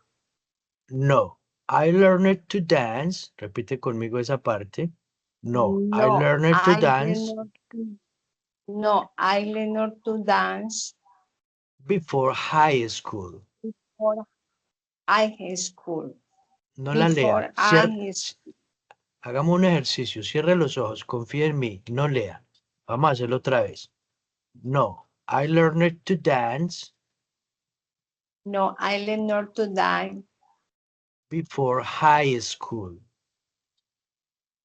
No. I learned to dance. Repite conmigo esa parte. No. I learned to dance. I learned to dance Before high school. before high school. No la lea. Hagamos un ejercicio. Cierre los ojos. Confía en mí. No lea. Vamos a hacerlo otra vez. No. I learned to dance. No, I learned to dance Before high school.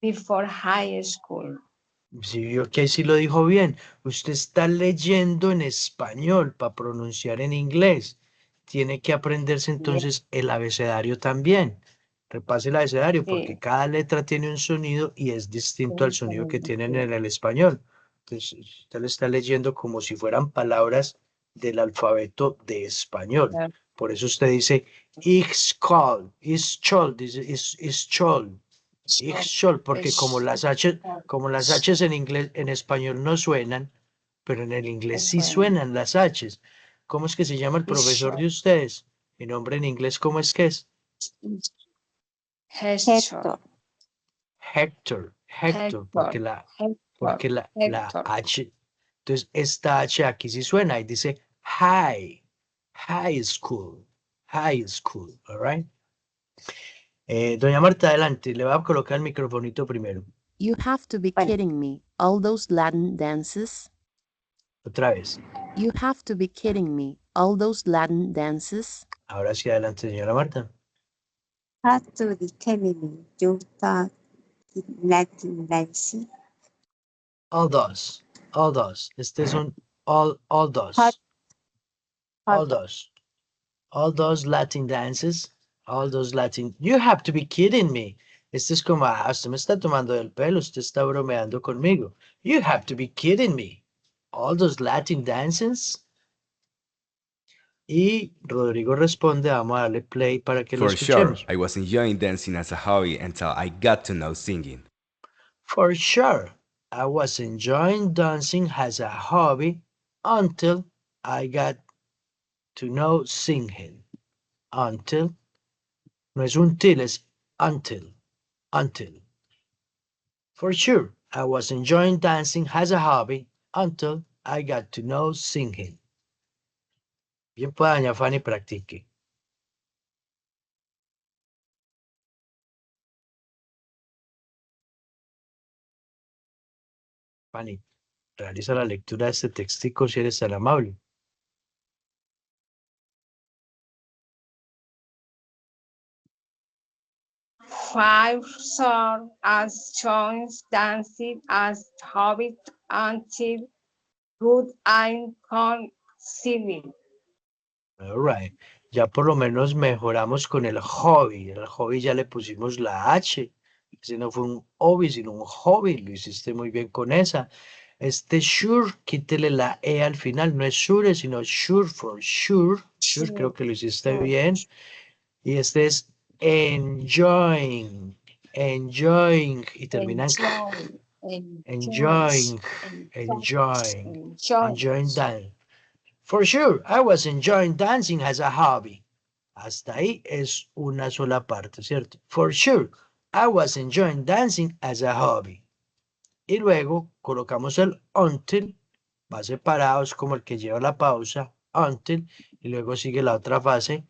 before high school. Si vio que sí lo dijo bien. Usted está leyendo en español para pronunciar en inglés. Tiene que aprenderse entonces el abecedario también. Repase el abecedario porque cada letra tiene un sonido y es distinto al sonido que tienen en el español. Entonces, usted lo está leyendo como si fueran palabras del alfabeto de español. Por eso usted dice ich call, is chol, dice is chol. Ixchol, porque como las H's en inglés, en español no suenan, pero en el inglés sí suenan las H's. ¿Cómo es que se llama el profesor de ustedes? Mi nombre en inglés, ¿cómo es que es? Hector. Hector, porque la H, entonces esta H aquí sí suena y dice high school, all right? Doña Marta, adelante, le voy a colocar el microfonito primero. You have to be kidding me. All those Latin dances. Otra vez. You have to be kidding me. All those Latin dances. Ahora sí, adelante, señora Marta. Have to be kidding me. You thought Latin dancing. All those. Este son all those. All those Latin dances. All those Latin. You have to be kidding me. Este es como, usted me está tomando del pelo, usted está bromeando conmigo. You have to be kidding me. All those Latin dances. Y Rodrigo responde, vamos a darle play para que lo For sure, escuchemos. I was enjoying dancing as a hobby until I got to know singing. For sure, I was enjoying dancing as a hobby until I got to know singing. Until, no es until, es until. For sure, I was enjoying dancing as a hobby until I got to know singing. Bien pueda, doña Fanny, practique. Fanny, realiza la lectura de este textico si eres tan amable. Five sort as joins dancing as hobby until good and conceiving. All right. Ya por lo menos mejoramos con el hobby. El hobby ya le pusimos la H. Ese no fue un hobby, sino un hobby. Lo hiciste muy bien con esa. Este sure, quítele la E al final. No es sure, sino sure for sure. Sure, creo que lo hiciste bien. Y este es enjoying. Enjoying. Y terminan enjoying. Enjoying that. For sure, I was enjoying dancing as a hobby. Hasta ahí es una sola parte, ¿cierto? For sure, I was enjoying dancing as a hobby. Y luego colocamos el until, va separado, es como el que lleva la pausa, until, y luego sigue la otra fase.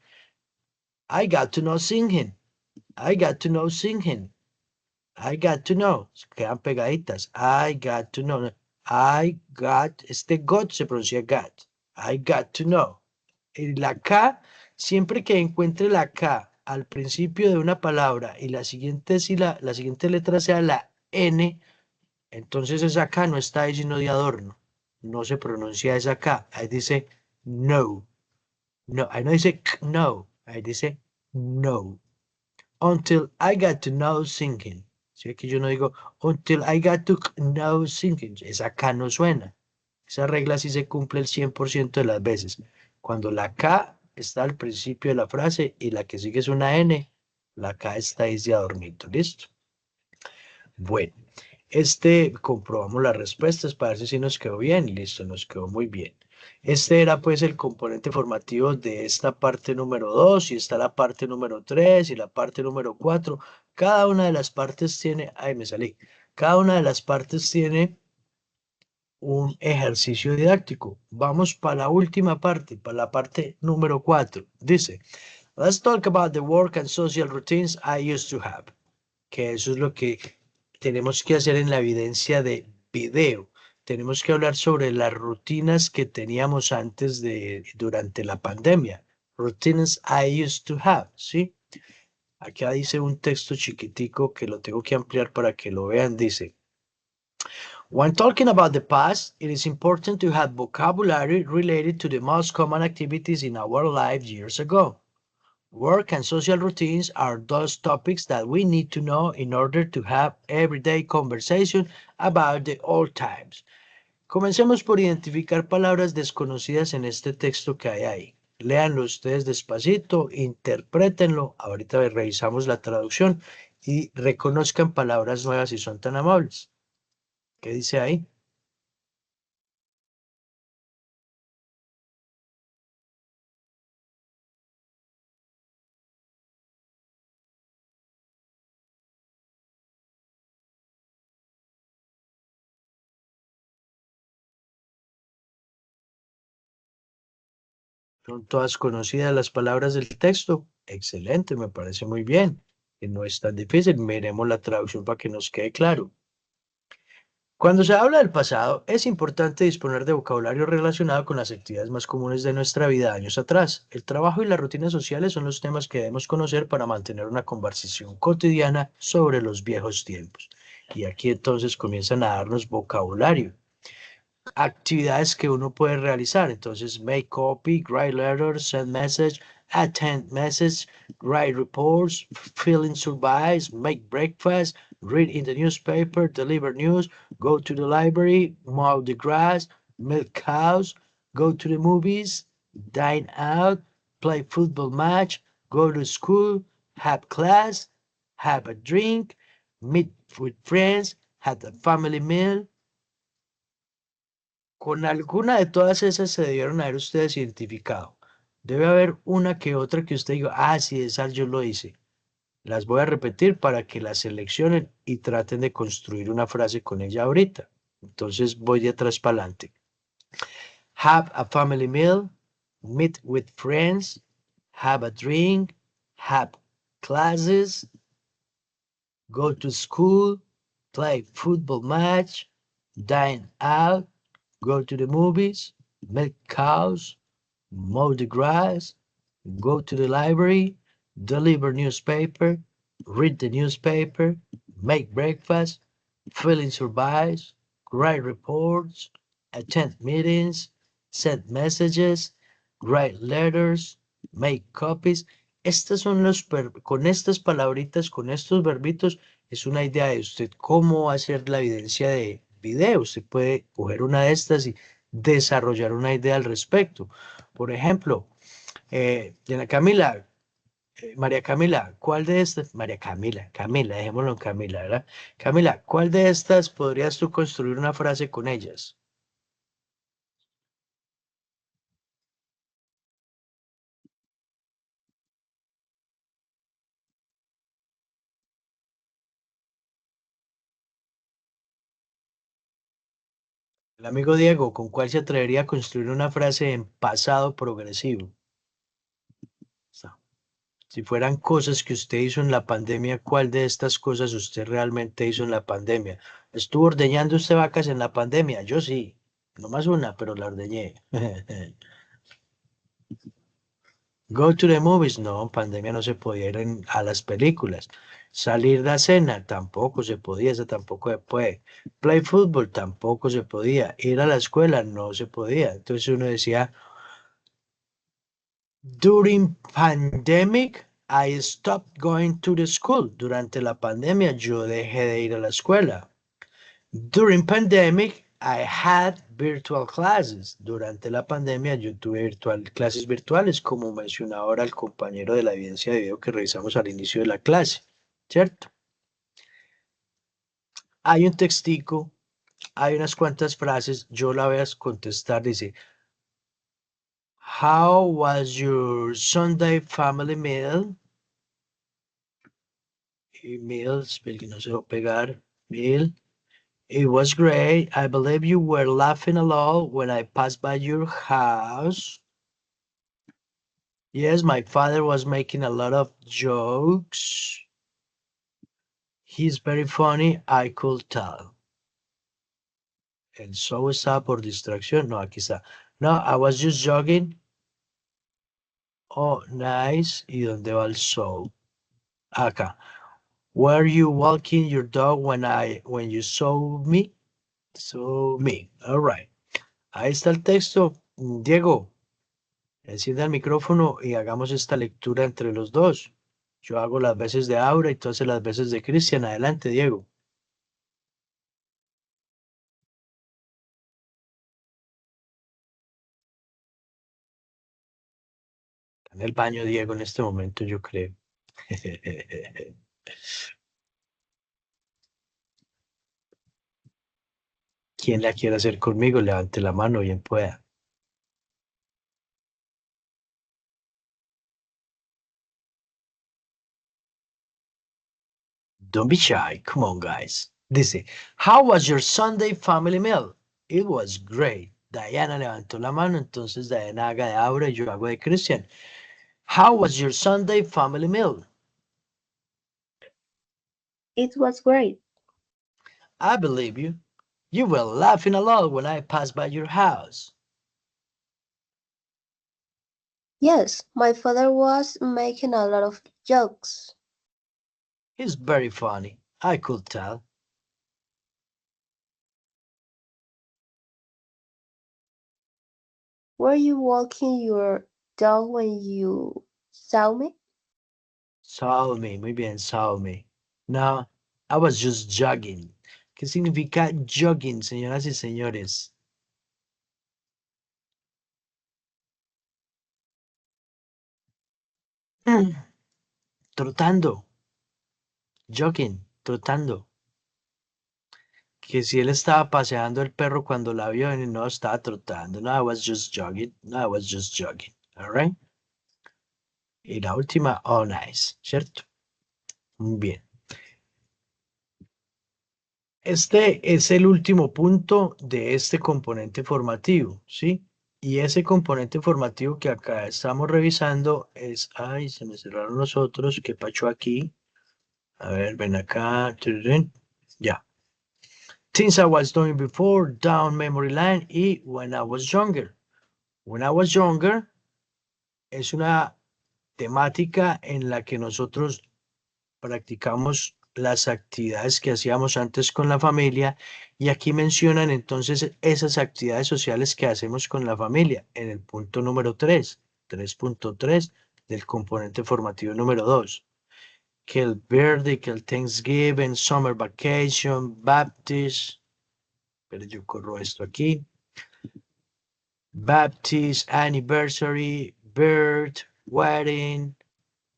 I got to know singing. I got to know singing. I got to know. Quedan pegaditas. I got to know. I got, este got se pronuncia got. I got to know. Y la K, siempre que encuentre la K al principio de una palabra y la siguiente, la siguiente letra sea la N, entonces esa K no está ahí sino de adorno. No se pronuncia esa K. Ahí dice no. No, ahí no dice no. Ahí dice no. Until I got to know singing. ¿Sí? Que yo no digo until I got to know singing. Esa K no suena. Esa regla sí se cumple el 100% de las veces. Cuando la K está al principio de la frase y la que sigue es una N, la K está ahí de adornito. ¿Listo? Bueno, comprobamos las respuestas para ver si nos quedó bien. Listo, nos quedó muy bien. Este era pues el componente formativo de esta parte número 2 y está la parte número 3 y la parte número 4. Cada una de las partes tiene, ay me salí, cada una de las partes tiene un ejercicio didáctico. Vamos para la última parte, para la parte número 4. Dice, let's talk about the work and social routines I used to have. Que eso es lo que tenemos que hacer en la evidencia de video. Tenemos que hablar sobre las rutinas que teníamos antes durante la pandemia. Routines I used to have, ¿sí? Acá dice un texto chiquitico que lo tengo que ampliar para que lo vean. Dice, when talking about the past, it is important to have vocabulary related to the most common activities in our lives years ago. Work and social routines are those topics that we need to know in order to have everyday conversation about the old times. Comencemos por identificar palabras desconocidas en este texto que hay ahí. Léanlo ustedes despacito, interprétenlo, ahorita revisamos la traducción y reconozcan palabras nuevas si son tan amables. ¿Qué dice ahí? ¿Son todas conocidas las palabras del texto? Excelente, me parece muy bien. Que no es tan difícil. Miremos la traducción para que nos quede claro. Cuando se habla del pasado, es importante disponer de vocabulario relacionado con las actividades más comunes de nuestra vida años atrás. El trabajo y las rutinas sociales son los temas que debemos conocer para mantener una conversación cotidiana sobre los viejos tiempos. Y aquí entonces comienzan a darnos vocabulario. Actividades que uno puede realizar. Entonces, make copy, write letters, send message, attend message, write reports, fill in surveys, make breakfast, read in the newspaper, deliver news, go to the library, mow the grass, milk cows, go to the movies, dine out, play football match, go to school, have class, have a drink, meet with friends, have a family meal. Con alguna de todas esas se debieron haber ustedes identificado. Debe haber una que otra que usted diga, ah, sí, esa yo lo hice. Las voy a repetir para que las seleccionen y traten de construir una frase con ella ahorita. Entonces voy de atrás para adelante. Have a family meal, meet with friends, have a drink, have classes, go to school, play football match, dine out, go to the movies, milk cows, mow the grass, go to the library, deliver newspaper, read the newspaper, make breakfast, fill in surveys, write reports, attend meetings, send messages, write letters, make copies. Estas son con estas palabritas, con estos verbitos, es una idea de usted cómo hacer la evidencia de video. Usted puede coger una de estas y desarrollar una idea al respecto. Por ejemplo, Diana Camila, María Camila, ¿cuál de estas? María Camila, dejémoslo en Camila, ¿verdad? Camila, ¿cuál de estas podrías tú construir una frase con ellas? El amigo Diego, ¿con cuál se atrevería a construir una frase en pasado progresivo? Si fueran cosas que usted hizo en la pandemia, ¿cuál de estas cosas usted realmente hizo en la pandemia? ¿Estuvo ordeñando usted vacas en la pandemia? Yo sí, no más una, pero la ordeñé. Go to the movies, no, en pandemia no se podía ir a las películas. Salir de cena, tampoco se podía, eso tampoco se puede. Play football, tampoco se podía. Ir a la escuela, no se podía. Entonces uno decía, during pandemic, I stopped going to the school. Durante la pandemia, yo dejé de ir a la escuela. During pandemic, I had virtual classes. Durante la pandemia, yo tuve clases virtuales, como mencionaba ahora el compañero de la evidencia de video que revisamos al inicio de la clase, ¿cierto? Hay un textico, hay unas cuantas frases, yo la voy a contestar, dice, How was your Sunday family meal? Y meal, espera que no se va a pegar, meal. It was great. I believe you were laughing a lot when I passed by your house. Yes, my father was making a lot of jokes. He's very funny, I could tell. El so está por distracción. No, aquí está. No, I was just jogging. Oh, nice. ¿Y dónde va el so? Acá. Were you walking your dog when you saw me? Saw me. All right. Ahí está el texto. Diego, encienda el micrófono y hagamos esta lectura entre los dos. Yo hago las veces de Aura y tú haces las veces de Cristian. Adelante, Diego. En el baño, Diego, en este momento, yo creo. ¿Quién la quiere hacer conmigo? Levante la mano, bien pueda. Don't be shy. Come on, guys. Dice, how was your Sunday family meal? It was great. Diana levantó la mano, entonces Diana haga de Aura y yo hago de Cristian. How was your Sunday family meal? It was great. I believe you. You were laughing a lot when I passed by your house. Yes, my father was making a lot of jokes. He's very funny. I could tell. Were you walking your dog when you saw me? Saw me, muy bien, saw me. No, I was just jogging. ¿Qué significa jogging, señoras y señores? Trotando. Jogging. Trotando. Que si él estaba paseando el perro cuando la vio y no estaba trotando. No, I was just jogging. No, I was just jogging. All right. Y la última, oh, nice. ¿Cierto? Muy bien. Este es el último punto de este componente formativo, ¿sí? Y ese componente formativo que acá estamos revisando es, ay, se me cerraron los otros, ¿qué pacho aquí? A ver, ven acá, ya. Things I was doing before, down memory lane y when I was younger. When I was younger es una temática en la que nosotros practicamos las actividades que hacíamos antes con la familia y aquí mencionan entonces esas actividades sociales que hacemos con la familia en el punto número 3, 3.3 del componente formativo número 2. Que el birthday, que el Thanksgiving, summer vacation, Baptist, pero yo corro esto aquí, Baptist, anniversary, birth, wedding,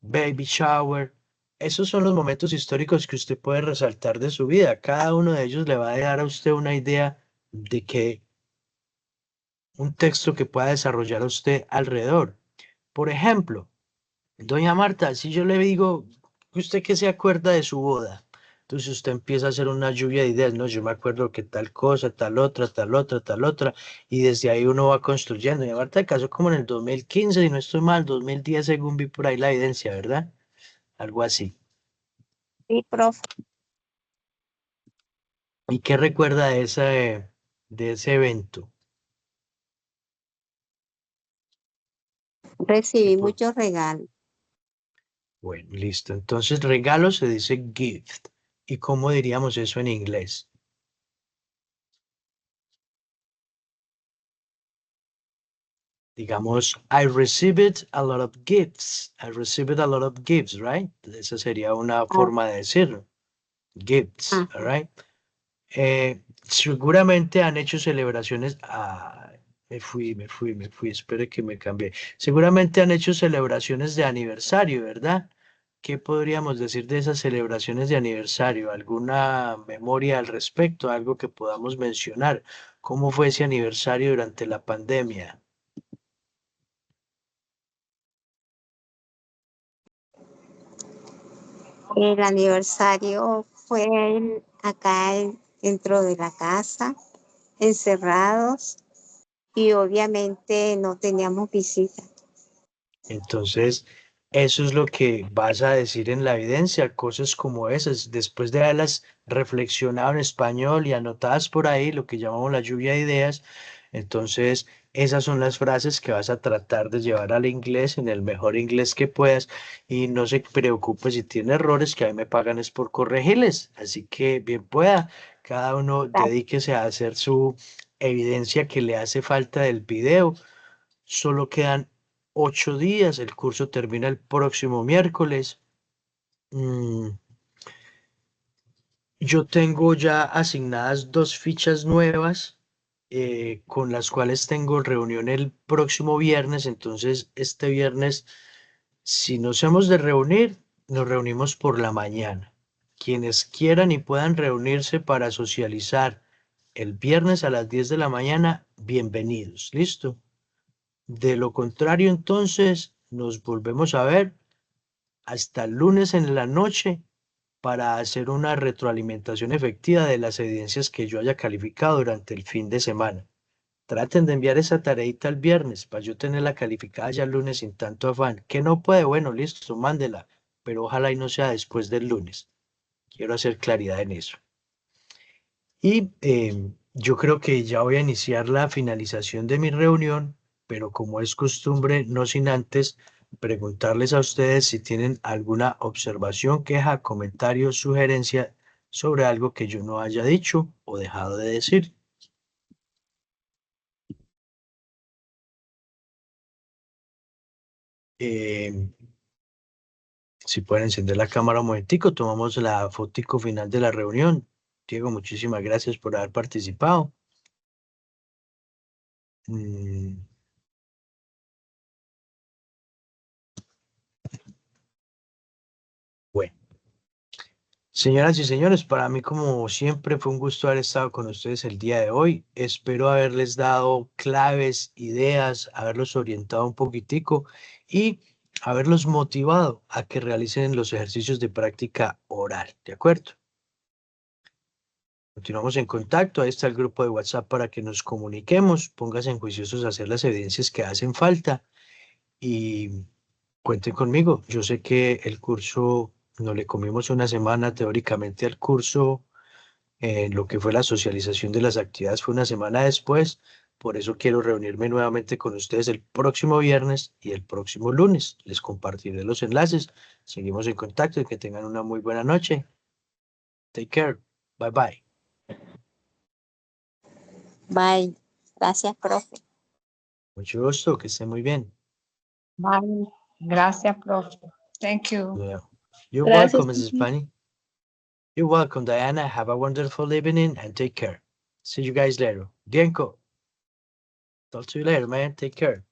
baby shower. Esos son los momentos históricos que usted puede resaltar de su vida. Cada uno de ellos le va a dar a usted una idea de que un texto que pueda desarrollar a usted alrededor. Por ejemplo, doña Marta, si yo le digo, ¿usted qué se acuerda de su boda? Entonces usted empieza a hacer una lluvia de ideas, ¿no? Yo me acuerdo que tal cosa, tal otra, tal otra, tal otra, y desde ahí uno va construyendo. Doña Marta casó como en el 2015, si no estoy mal, 2010 según vi por ahí la evidencia, ¿verdad? Algo así. Sí, profe. ¿Y qué recuerda de ese evento? Recibí muchos regalos. Bueno, listo. Entonces, regalo se dice gift. ¿Y cómo diríamos eso en inglés? Digamos, I received a lot of gifts. I received a lot of gifts, right? Esa sería una forma de decirlo. Gifts, all right? Seguramente han hecho celebraciones. Me fui. Espere que me cambié. Seguramente han hecho celebraciones de aniversario, ¿verdad? ¿Qué podríamos decir de esas celebraciones de aniversario? ¿Alguna memoria al respecto? ¿Algo que podamos mencionar? ¿Cómo fue ese aniversario durante la pandemia? El aniversario fue acá dentro de la casa, encerrados, y obviamente no teníamos visita. Entonces, eso es lo que vas a decir en la evidencia, cosas como esas. Después de haberlas reflexionado en español y anotadas por ahí, lo que llamamos la lluvia de ideas, entonces esas son las frases que vas a tratar de llevar al inglés en el mejor inglés que puedas y no se preocupe si tiene errores, que a mí me pagan es por corregirles. Así que bien pueda, cada uno dedíquese a hacer su evidencia que le hace falta del video. Solo quedan 8 días, el curso termina el próximo miércoles. Yo tengo ya asignadas 2 fichas nuevas con las cuales tengo reunión el próximo viernes. Entonces, este viernes, si nos hemos de reunir, nos reunimos por la mañana. Quienes quieran y puedan reunirse para socializar el viernes a las 10 de la mañana, bienvenidos. ¿Listo? De lo contrario, entonces, nos volvemos a ver hasta el lunes en la noche para hacer una retroalimentación efectiva de las evidencias que yo haya calificado durante el fin de semana. Traten de enviar esa tareita el viernes para yo tenerla calificada ya el lunes sin tanto afán. Que no puede, bueno, listo, mándela, pero ojalá y no sea después del lunes. Quiero hacer claridad en eso. Y yo creo que ya voy a iniciar la finalización de mi reunión, pero como es costumbre, no sin antes preguntarles a ustedes si tienen alguna observación, queja, comentario, sugerencia sobre algo que yo no haya dicho o dejado de decir. Si pueden encender la cámara un momentico, tomamos la fotico final de la reunión. Diego, muchísimas gracias por haber participado. Bueno, señoras y señores, para mí como siempre fue un gusto haber estado con ustedes el día de hoy. Espero haberles dado claves, ideas, haberlos orientado un poquitico y haberlos motivado a que realicen los ejercicios de práctica oral, ¿de acuerdo? Continuamos en contacto, ahí está el grupo de WhatsApp para que nos comuniquemos, pónganse juiciosos a hacer las evidencias que hacen falta y cuenten conmigo. Yo sé que el curso, no le comimos una semana teóricamente al curso, lo que fue la socialización de las actividades fue una semana después, por eso quiero reunirme nuevamente con ustedes el próximo viernes y el próximo lunes. Les compartiré los enlaces, seguimos en contacto y que tengan una muy buena noche. Take care, bye bye. Bye. Gracias, profe. Mucho gusto, que estén muy bien. Bye. Gracias, profe. Thank you. Yeah. You're Gracias, welcome, Mrs. profe. Bunny. You're welcome, Diana. Have a wonderful evening and take care. See you guys later. Gienko. Talk to you later, man. Take care.